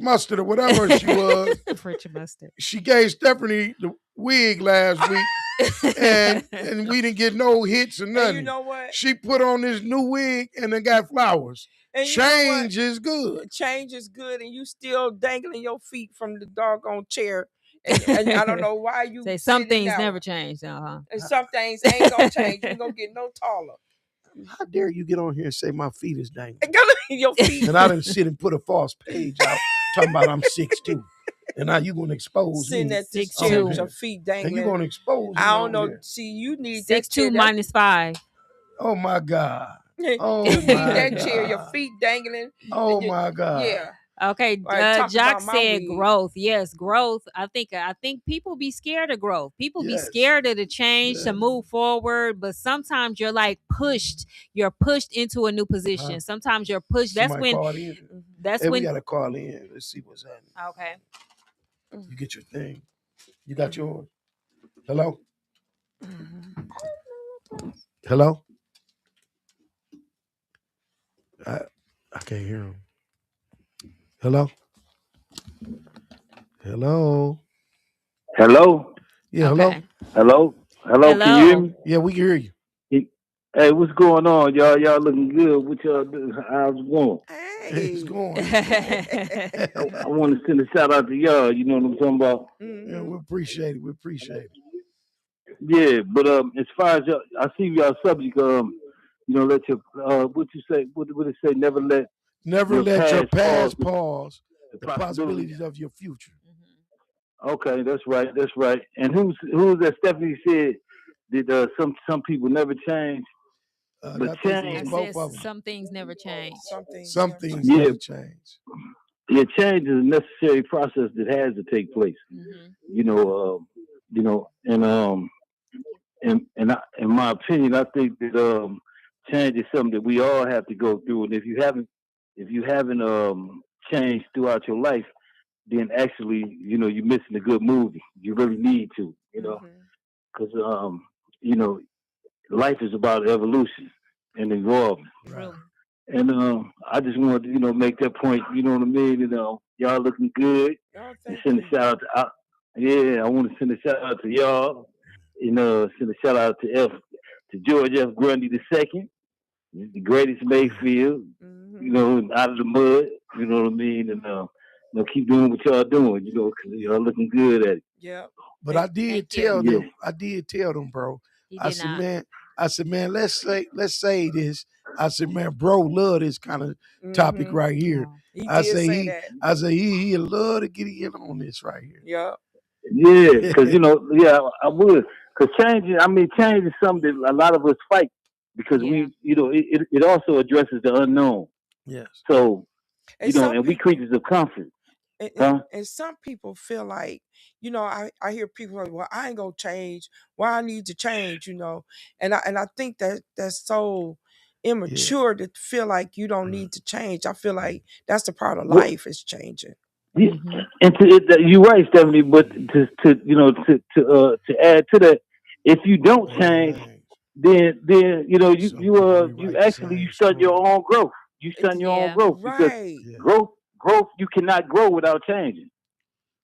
mustard or whatever she was. French mustard. She gave Stephanie the wig last week, and we didn't get no hits or nothing. And you know what? She put on this new wig and then got flowers. And change is good. Change is good, and you still dangling your feet from the doggone chair. And I don't know why you say some things never change, and some things ain't gonna change. You ain't gonna get no taller. How dare you get on here and say my feet is dangling? Your feet. And I didn't sit and put a false page out talking about I'm 6'2". And now you gonna expose sitting me. At this chair with your feet dangling. And you gonna expose me. I don't know. Here. See, you need 6'2" minus 5. Oh my God. Oh, you need that chair, your feet dangling. Oh my God. Yeah. Okay, Jock said growth. Yes, growth. I think people be scared of growth. People be scared of the change to move forward, but sometimes you're like pushed. You're pushed into a new position. Sometimes you're pushed. Somebody That's when we gotta call in. Let's see what's happening. Okay. You get your thing. You got yours. Hello? Hello? I can't hear him. Hello? Hello? Hello? Yeah, okay. hello? Hello? Can you hear me? Yeah, we can hear you. Hey, what's going on, y'all? Y'all looking good. What y'all do? How's it going? It's Hey. going. It's going. I want to send a shout out to y'all. You know what I'm talking about? Yeah, Mm-hmm. we appreciate it. We appreciate it. Yeah, but as far as y'all, I see y'all subject. Let your what you say? What would it say? Never let Never your let your past pause past pause the the possibilities. possibilities of your future. Okay, that's right. That's right. And who's that? Stephanie said that some people never change, but I think it was I change. both said of them. some things never change. Some things Some never things Yeah, never change. change. yeah, change is a necessary process that has to take place. Hmm. You know, and in my opinion, I think that change is something that we all have to go through. And if you haven't changed throughout your life, then actually, you're missing a good movie. You really need to, Mm-hmm. because you know, life is about evolution and evolving. Right. True. And I just wanted to, make that point. You know what I mean? Y'all looking good. Oh, And thank send a you. shout out to, yeah, I want to send a shout out to y'all. Send a shout out to George F. Grundy the second, the greatest Mayfield. Mm-hmm. Out of the mud. You know what I mean? And keep doing what y'all doing. Because y'all looking good at it. Yep. But And Thank you. Yeah, I did tell them, bro. He I did said, not. man, let's say this. I said, man, bro, love this kind of topic mm-hmm. right here. Oh. He did say that. I say he love to get in on this right Yep. yeah. Because here. yeah, I would. Because change is something that a lot of us fight because Yeah. it also addresses the unknown. Yes. So And some and we people creatures of comfort, and huh? some people feel like, I hear people like, well, I ain't gonna change. Why I need to change, and I think that that's so Yeah. immature to feel like you don't Right. need to change. I feel like that's the part of Well, life is changing. yeah, Hmm. and you're right, Stephanie. But to add to that, if you don't All your change, lanes. then Some people you rewrite the actually you same stunt story. your own growth. You Ex- stunt your own Yeah. growth because right. Yeah. growth you cannot grow without changing.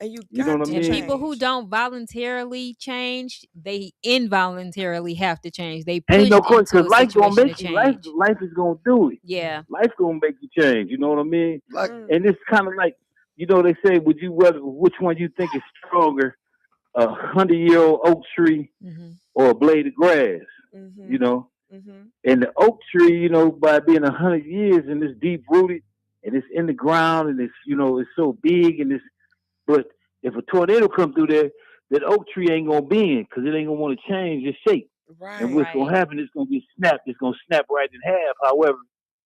And you You know got what I to And mean? people who change. don't voluntarily change, they involuntarily have to change. They Ain't no pushed course into because a life gonna situation to make you. Life change. life is gonna do it. Yeah. Life gonna make you change. You know what I mean? Like And Mm, it's kind of like they say, would you rather which one you think is stronger, a 100-year-old oak tree Hmm. or a blade of grass? You mhm. know, Mhm. and the oak tree, by being 100 years and it's deep rooted and it's in the ground and it's so big and it's but if a tornado come through there, that oak tree ain't gonna bend because it ain't gonna want to change its shape. And Right. what's gonna Right. happen is gonna get snapped. It's gonna snap right in half. However,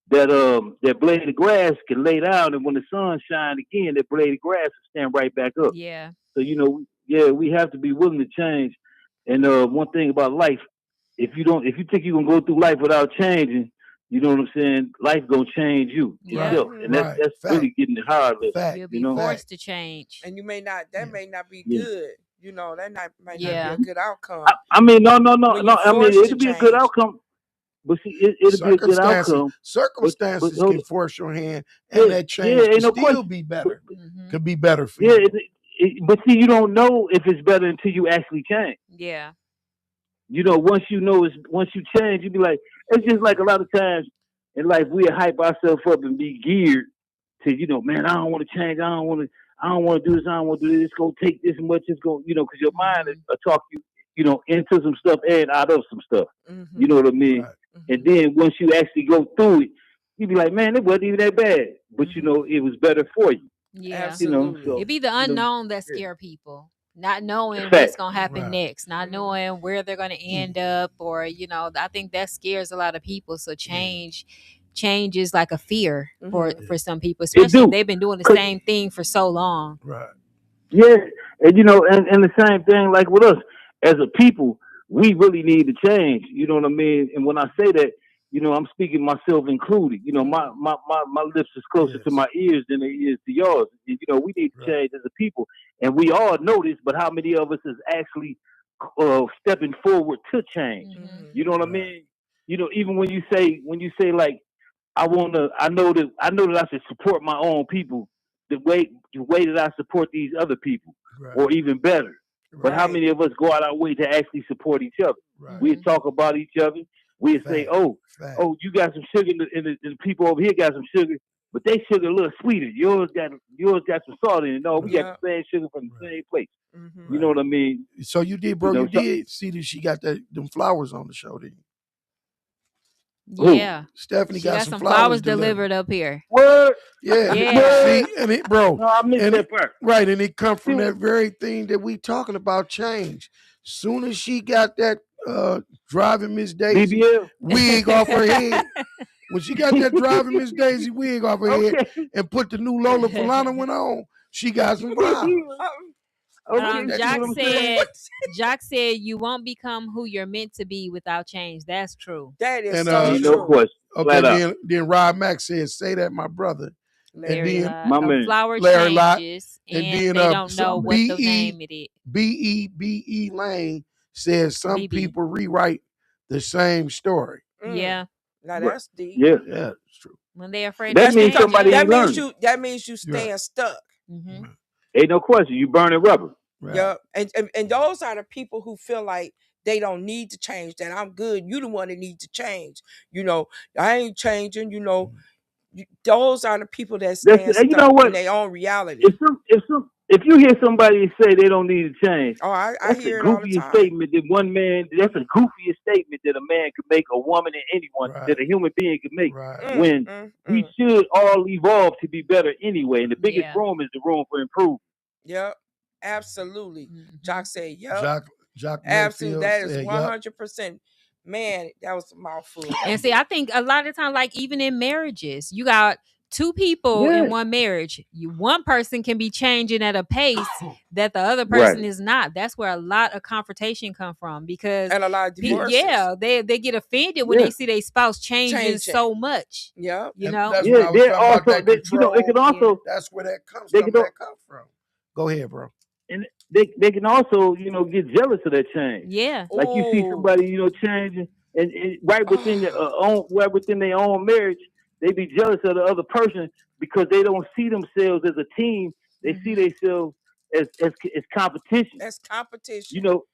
that blade of grass can lay down, and when the sun shines again, that blade of grass will stand right back up. Yeah. So yeah, we have to be willing to change. And one thing about life, if you think you're gonna go through life without changing, you know what I'm saying? Life gonna change you Yep. right, itself, and Mhm. right. that's Fact, really getting the hard lesson. fact, You'll You be know? fact. forced to change. And you may not. That Yeah. may not be Yeah. good. That might not be Mm-hmm. a Yeah. good I, outcome I mean, no, no, no, when no. you I mean, forced to it'll be a good change. outcome, but see, it'll be a good outcome. But Circumstances hold can it. force your hand, and Yeah, that yeah, change could ain't no still question. be But, better. Hmm. Could be better for yeah, you. but see, you don't know if it's better until you actually change. Yeah. Once you change, you be like, it's just like a lot of times in life we hype ourselves up and be geared to, man, I don't want to change, I don't want to do this, I don't want to do this. It's gonna take this much. It's gonna, because your mind Hmm. will talk you, into some stuff and out of some stuff. You know Mhm. what I mean? Right. And Mhm. then once you actually go through it, you be like, man, it wasn't even that bad. But Mhm. it was better for you. Yeah. Absolutely. It So be the you know, unknown that yeah. scare people. Not knowing what's Fact. gonna happen Right. next, not Mhm. knowing where they're gonna end up, or I think that scares a lot of people. So Yeah. change is like a fear for Mhm. Yeah. for some people, It especially if do. they've been doing the Cause same thing for so long. Right. yeah, and and the same thing like with us as a people, we really need to change. You know what I mean? And when I say that, I'm speaking myself included. Mhm. My lips is closer to Yes. my ears than it is to yours. And, we need to Right. change as a people, and we all know this. But how many of us is actually stepping forward to change? Hmm. You Mhm. know what I Right. mean? Even when you say like I know that I should support my own people the way that I support these other people, Right. or even better. But Right. how Right. many of us go out our way to actually support each other? Right. We Hmm. talk about each other. We say, Fact. oh, Fact. oh, you got some sugar, and the people over here got some sugar, but they sugar a little sweeter. Yours got some salt in it. No, we got Yeah. the same sugar from the Right. same place. Mm-hmm. You know what I mean? So you did, bro. You know, You did see that she got them flowers on the show, didn't you? Who? Yeah. Stephanie She got got some some flowers flowers delivered. delivered up here. Word. Yeah. Yeah. See, Word. and it, bro, No, I missed and that part. right, and it come from See, that very thing that we talking about, change. Soon as she got that driving Miss Daisy BBL. wig off her head, when she got that driving Miss Daisy wig off her head Okay. and put the new Lola Falana one on, she got some flowers. Okay. That See Jock what I'm saying? said you won't become who you're meant to be without change. That's true. That is And so Ain't no true. question. okay, Flat out. then Rod Max said, "Say that, my brother." Larry then Lott. My A man. flower Larry Lott, changes and and then they don't know some what the B.E. name it is. B.E. Lane says some BB. people rewrite the same story. Yeah. Now that's deep. Yeah. Yeah, it's true. When they're afraid That to means change, somebody yeah. ain't learning. That means you You're right. staying stuck. Mm-hmm. Ain't no question. You burning rubber. Right. Yep. And those are the people who feel like they don't need to change, that I'm good. You the one that needs to change. You know, I ain't changing, you know. Those are the people that stand You know stuck what? in their own reality. If you hear somebody say they don't need to change, Oh, I that's the hear it all the goofiest time. statement that one man. That's the goofiest statement that a man could make, a woman, and anyone Right. that a human being could make. Right. When we should all evolve to be better anyway, and the biggest Yeah. room is the room for improvement. Yep. Absolutely. Mhm. Jock said, yep. Jock Absolutely. Mayfield That is said, 100%. Man, that was a mouthful. And see, I think a lot of times, like even in marriages, you got two people Yeah. in one marriage. One person can be changing at a pace that the other Right. person is not. That's where a lot of confrontation come from, because And a lot of divorces. they get offended when Yeah. they see their spouse changing so much. Yep. You And know, that's Yeah, what I was they're talking about, that also, you know, it control. can also, That's where that comes they from. can, That comes from. Go ahead, bro. and they can also, you know, get jealous of that change. yeah, Like you see somebody, you know, changing, and right within right within their own marriage, they be jealous of the other person because they don't see themselves as a team. They see themselves as competition. That's competition. You know,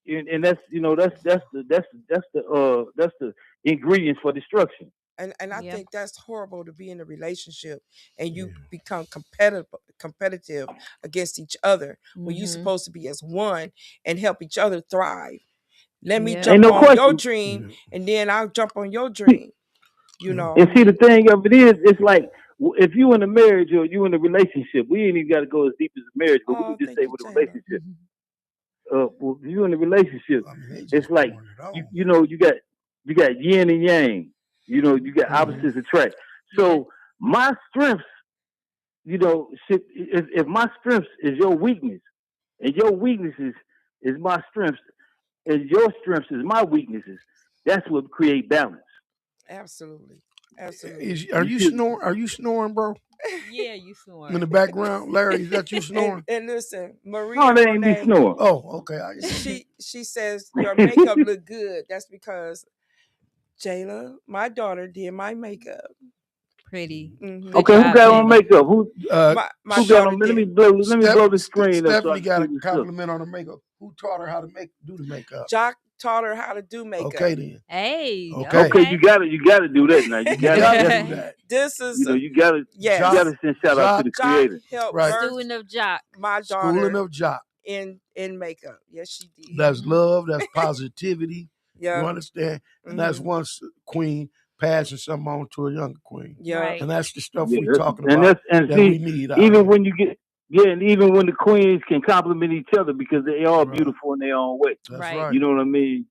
and that's, you know, that's the ingredients for destruction. And I Yeah. think that's horrible, to be in a relationship and you become competitive against each other when you're supposed to be as one and help each other thrive. Let me Yeah. jump Ain't no on your question. dream, and then I'll jump on your dream. You know. And see, the thing of it is, it's like if you in a marriage or you in a relationship, we ain't even got to go as deep as a marriage, but we can just thank say you, with a Jayla. relationship. Well, if you in a relationship, I mean, they just it's like pouring it on. you know, you got yin and yang. You know, you got opposites attract. So my strengths, you know, if my strengths is your weakness, and your weaknesses is my strengths, and your strengths is my weaknesses, that's what create balance. Absolutely. Absolutely. Are you snoring? Are you snoring, bro? Yeah, you snoring In the background, Larry, is that you snoring? And listen, Maria No, that ain't me Monet, snoring. Oh, okay. she says your makeup look good. That's because Jayla, my daughter, did my makeup. pretty. Mhm. Okay, who job, got on Jayla. makeup? Who My got daughter on? Let did. me blow the screen up so I Stephanie can got see a this stuff. compliment on her makeup. Who taught her how to do the makeup? Jock taught her how to do makeup. Okay then. Hey, Okay. Okay, you gotta do that now. You gotta do that. This is you know, you gotta send shout out to the creator. helped Right. birth Student of Jock. my daughter Schooling of Jock. in makeup. Yes, she did. That's love. That's positivity. Yeah. You understand? And that's one queen passing something on to a younger queen. Yeah. Right. And that's the stuff Yeah, we're talking and about and that see, we need. even when you get and even when the queens can compliment each other because they all beautiful in their own way. That's Right. You know what I mean?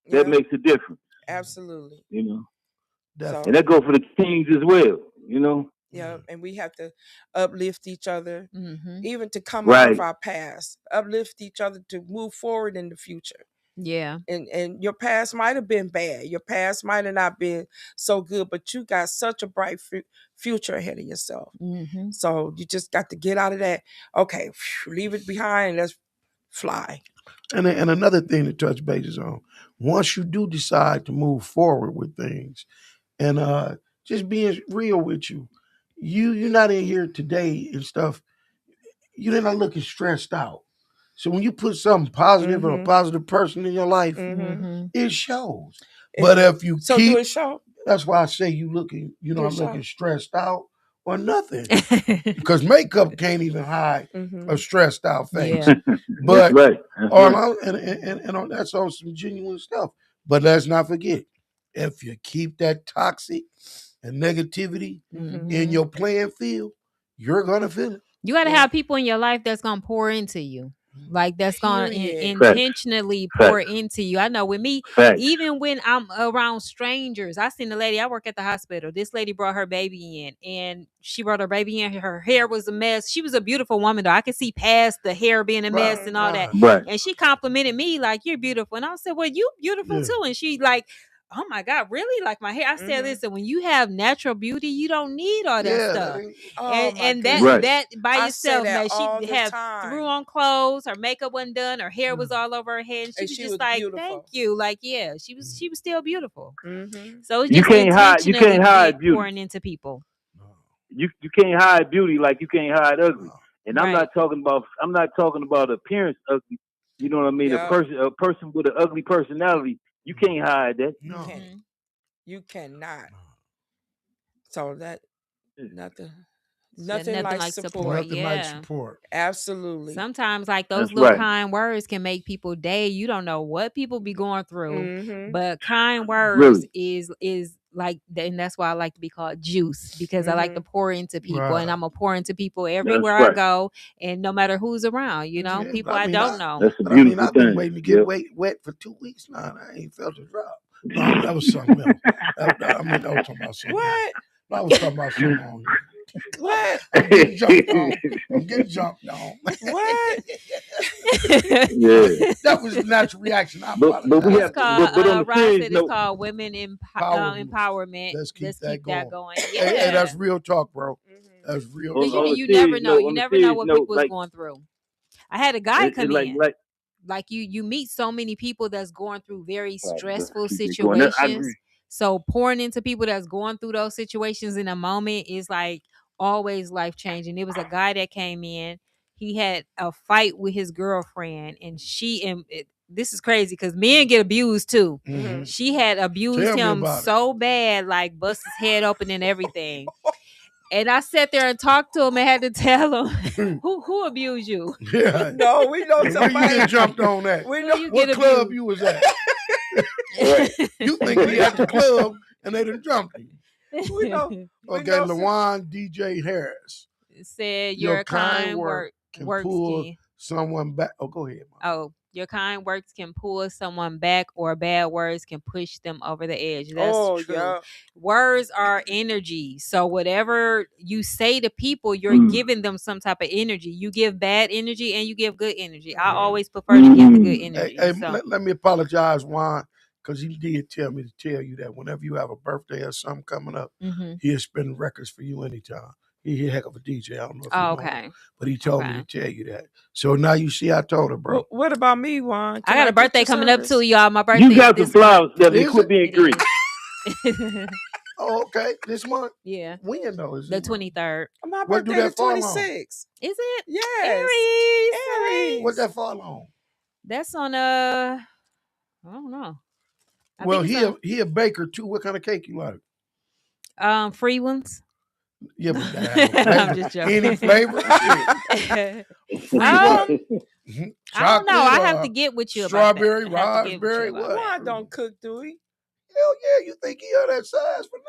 That makes a difference. Absolutely. You know. Definitely. And that goes for the kings as well, you know. Yeah, and we have to uplift each other, even to come out of our past, uplift each other to move forward in the future. Yeah. And your past might have been bad. Your past might have not been so good, but you got such a bright future ahead of yourself. So you just got to get out of that. Okay, leave it behind. Let's fly. And another thing to touch bases on, once you do decide to move forward with things, and just being real with you, you're not in here today and stuff. You're not looking stressed out. So when you put something positive or a positive person in your life, it shows. But if you So keep, do a show. that's why I say you looking, Do a I'm show. looking stressed out or nothing. Because makeup can't even hide a stressed out face. Yeah. But That's right. that's on some genuine stuff. But let's not forget, if you keep that toxic and negativity in your playing field, you're gonna feel it. You got to have people in your life that's going to pour into you. Like that's going to Period. intentionally pour into you. I know with me, Facts. even when I'm around strangers, I seen a lady, I work at the hospital. This lady brought her baby in, and she brought her baby in. Her hair was a mess. She was a beautiful woman though. I could see past the hair being a mess and all that. Right. And she complimented me like, "You're beautiful." And I said, "Well, you beautiful too." And she like, "Oh my God, really? Like my hair?" I said, "Listen, when you have natural beauty, you don't need all that stuff." And that by itself, man, she had threw on clothes, her makeup wasn't done, her hair was all over her head, and she was just like, beautiful. "Thank you." Like, yeah, she was still beautiful. So it's just intentionally pouring into people. You can't hide beauty like you can't hide ugly. And I'm not talking about appearance ugly. You know what I mean? A person with an ugly personality, you can't hide that. No. You cannot. So that nothing like support. Nothing like support. Absolutely. Sometimes like those little kind words can make people day. You don't know what people be going through, but kind words is like, and that's why I like to be called juice, because I like to pour into people, and I'm gonna pour into people everywhere I go, and no matter who's around, people I don't know. That's a beautiful I've been waiting to get wet for 2 weeks now, and I ain't felt a drop. No, that was something else. I was talking about something. What? No, I was talking about something else. What? I'm getting jumped on. What? That was a natural reaction. But we have it's called women empowerment. Let's keep that going. Yeah, hey, that's real talk, bro. That's real talk. You never know. You never know what people is going through. I had a guy come in. Like you meet so many people that's going through very stressful situations. So pouring into people that's going through those situations in a moment is like always life changing. It was a guy that came in. He had a fight with his girlfriend, and this is crazy because men get abused too. She had abused him so bad, like bust his head open and everything. And I sat there and talked to him and had to tell him who abused you. Yeah. No, we know somebody. Where you get jumped on that? We know what club you was at. You think we at the club and they done jumped you. We know. Okay, LaJuan DJ Harris said your kind work can pull someone back. Oh, go ahead, Mom. Oh, your kind works can pull someone back, or bad words can push them over the edge. That's true. Yeah. Words are energy. So whatever you say to people, you're giving them some type of energy. You give bad energy and you give good energy. I always prefer to give the good energy. Let me apologize, Juan, because he did tell me to tell you that whenever you have a birthday or something coming up, he'll spin records for you anytime. He's a heck of a DJ. I don't know if you know him, but he told me to tell you that. So now you see, I told her, bro. What about me, Juan? I got a birthday coming up too, y'all. My birthday. You got the flowers, Stephanie. Quit being greedy. Oh, okay. This month? Yeah. When though? Is the 23rd. My birthday is 26. Is it? Yes. Aries. What's that fall on? That's on I don't know. Well, he a baker too. What kind of cake you like? Free ones. Yeah, but I'm just joking. Any flavor? I don't know. I have to get with you about strawberry, that. raspberry. What? Juan don't cook, do he? Hell yeah! You think he had that size for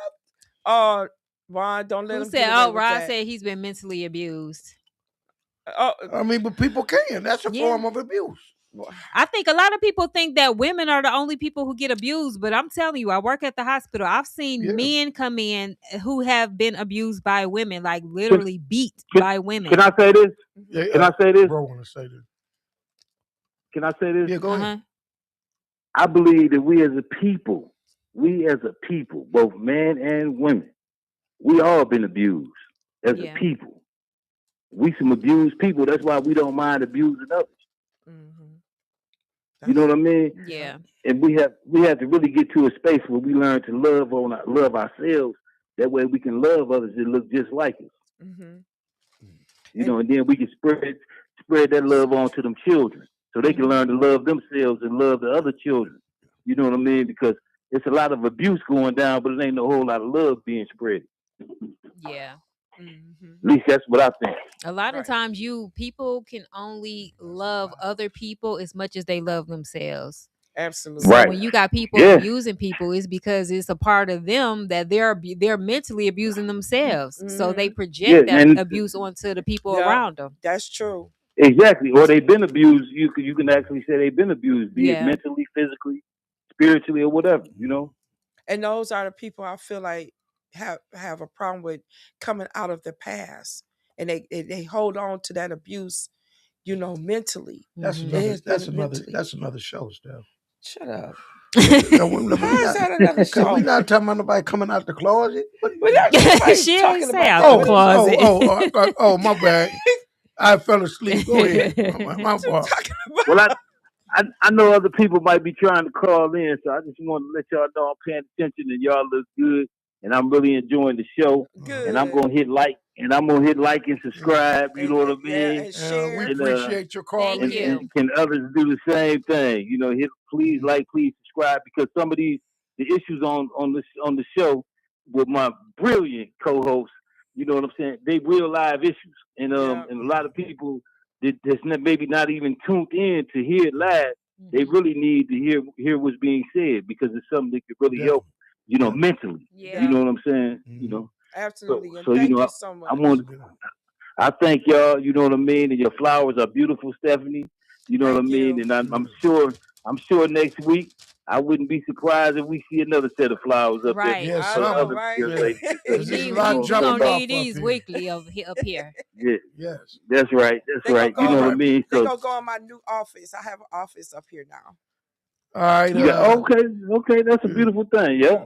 nothing? Juan, don't let him. Who said? Oh, Rod said he's been mentally abused. I mean, but people can. That's a form of abuse. I think a lot of people think that women are the only people who get abused, but I'm telling you, I work at the hospital. I've seen men come in who have been abused by women, like literally beat by women. Can I say this? Can I say this? Bro, want to say this. Can I say this? Yeah, go ahead. I believe that we as a people, both men and women, we all been abused as a people. We some abused people. That's why we don't mind abusing others. You know what I mean? Yeah. And we have to really get to a space where we learn to love ourselves. That way we can love others that look just like us. You know, and then we can spread that love on to them children, so they can learn to love themselves and love the other children. You know what I mean? Because it's a lot of abuse going down, but it ain't a whole lot of love being spread. Yeah. Mm-hmm. At least that's what I think. A lot of Right. times people can only love other people as much as they love themselves. Absolutely. So Right. when you got people Yeah. abusing people, it's because it's a part of them that they're mentally abusing themselves. So they Mhm. Yeah, project that and abuse onto the people Yeah, around them. that's true. exactly. Or they've been abused. You can actually say they've been abused, be it Yeah. mentally, physically, spiritually, or whatever. You know. And those are the people I feel like have a problem with coming out of the past, and they hold on to that abuse, mentally. That's Mhm. It another. has That's been another. mentally. That's another show, Steph. Shut up. No, How is that another Cause we show? not talking about nobody coming out the closet. We're not nobody's She ain't talking say about out that. the What is- closet. oh, my bad. I fell asleep. Go ahead. My what you fault. talking about? Well, I know other people might be trying to call in, so I just want to let y'all know I'm paying attention and y'all look good, and I'm really enjoying the show. And I'm Good. gonna hit like, and I'm gonna hit like and subscribe. You know what I Yeah, mean? and share. We And appreciate your call Thank in. you. and can others do the same thing? Hit please like, please subscribe, because some of the issues on the show with my brilliant co-hosts, you know what I'm saying? They real live issues, and Yeah. and a lot of people that's maybe not even tuned in to hear it live. They Mhm. really need to hear what's being said, because it's something that could really help, Definitely. mentally. Yeah. You know what I'm saying? Mhm. Absolutely. And So thank you so I much. want I thank y'all. You know what I mean. And your flowers are beautiful, Stephanie. You know what I Thank mean. you. And I'm sure next week I wouldn't be surprised if we see another set of flowers up there Right. Yeah, I for the know, something. other right? young Yeah. ladies, because We Cause there's a need you lot we know we jumping gonna off need up these here. weekly up here. yeah, Yes. that's right, that's They gonna right. go You know on what I my mean. they So gonna go on my new office. I have an office up here now. All right. you got okay, that's a beautiful thing. Yeah.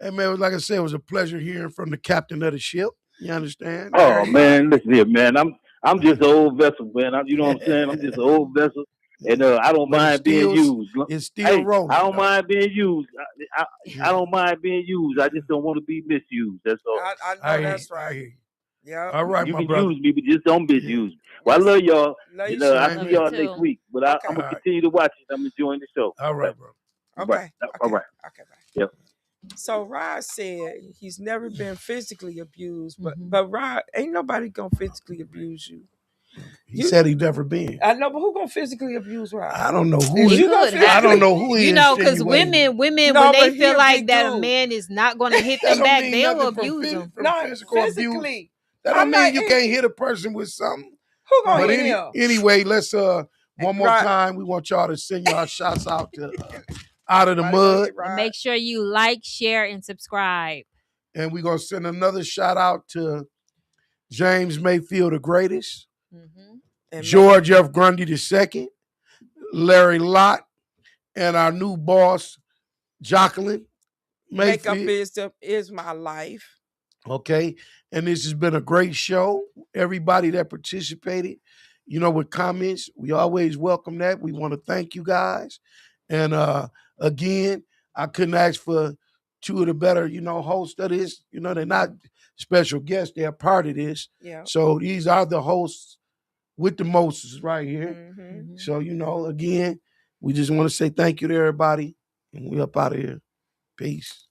Hey man, like I said, it was a pleasure hearing from the captain of the ship. You understand? Oh Larry Lott. man, listen here, man. I'm just an old vessel, man. You know what I'm saying? I'm just an old vessel, and I don't But mind being used. it's still Hey, I rolling don't though. mind being used. I don't mind being used. I just don't want to be misused. That's all. I I know hear that's you. I right. hear you. Yep. All right, You my can brother. use me, but just don't Yeah. misuse me. Well, I Yes. love y'all, Love you and too. I'll Same see here. y'all Too. next week. But Okay. I'm gonna All right. continue to watch it. I'm enjoying the show. All right, bro. Okay. All right. Okay. Bye. Yep. So Rod said he's never been physically abused, Mhm. but Rod, ain't nobody gonna physically abuse you. He said he'd never been. I know, but who gonna physically abuse Rod? I don't know who Is He you gonna could have. I don't physically? know who he Because insinuating. women No, when they but feel he'll like get that a dude. man is not going to hit That them don't back, mean they'll nothing from, abuse them. from No, physical abuse. physically. That I'm don't mean not you in- can't hit a person with something. Who gonna But hit him? anyway, let's one more Rod. time. We want y'all to send y'all shots out to Out of the Somebody gonna Mud. hit Rod. And make sure you like, share, and subscribe. And we're gonna send another shout out to James Mayfield the greatest, Mhm. And George F. Grundy II, Larry Lott, and our new boss, Jacqueline makeup Mayfield. is my life. Okay. And this has been a great show. Everybody that participated, with comments, we always welcome that. We want to thank you guys. And again, I couldn't ask for two of the better, hosts of this. They're not special guests, they're part of this. Yeah. So these are the hosts with the most right here. Mm-hmm. So, again, we just want to say thank you to everybody. And we up out of here. Peace.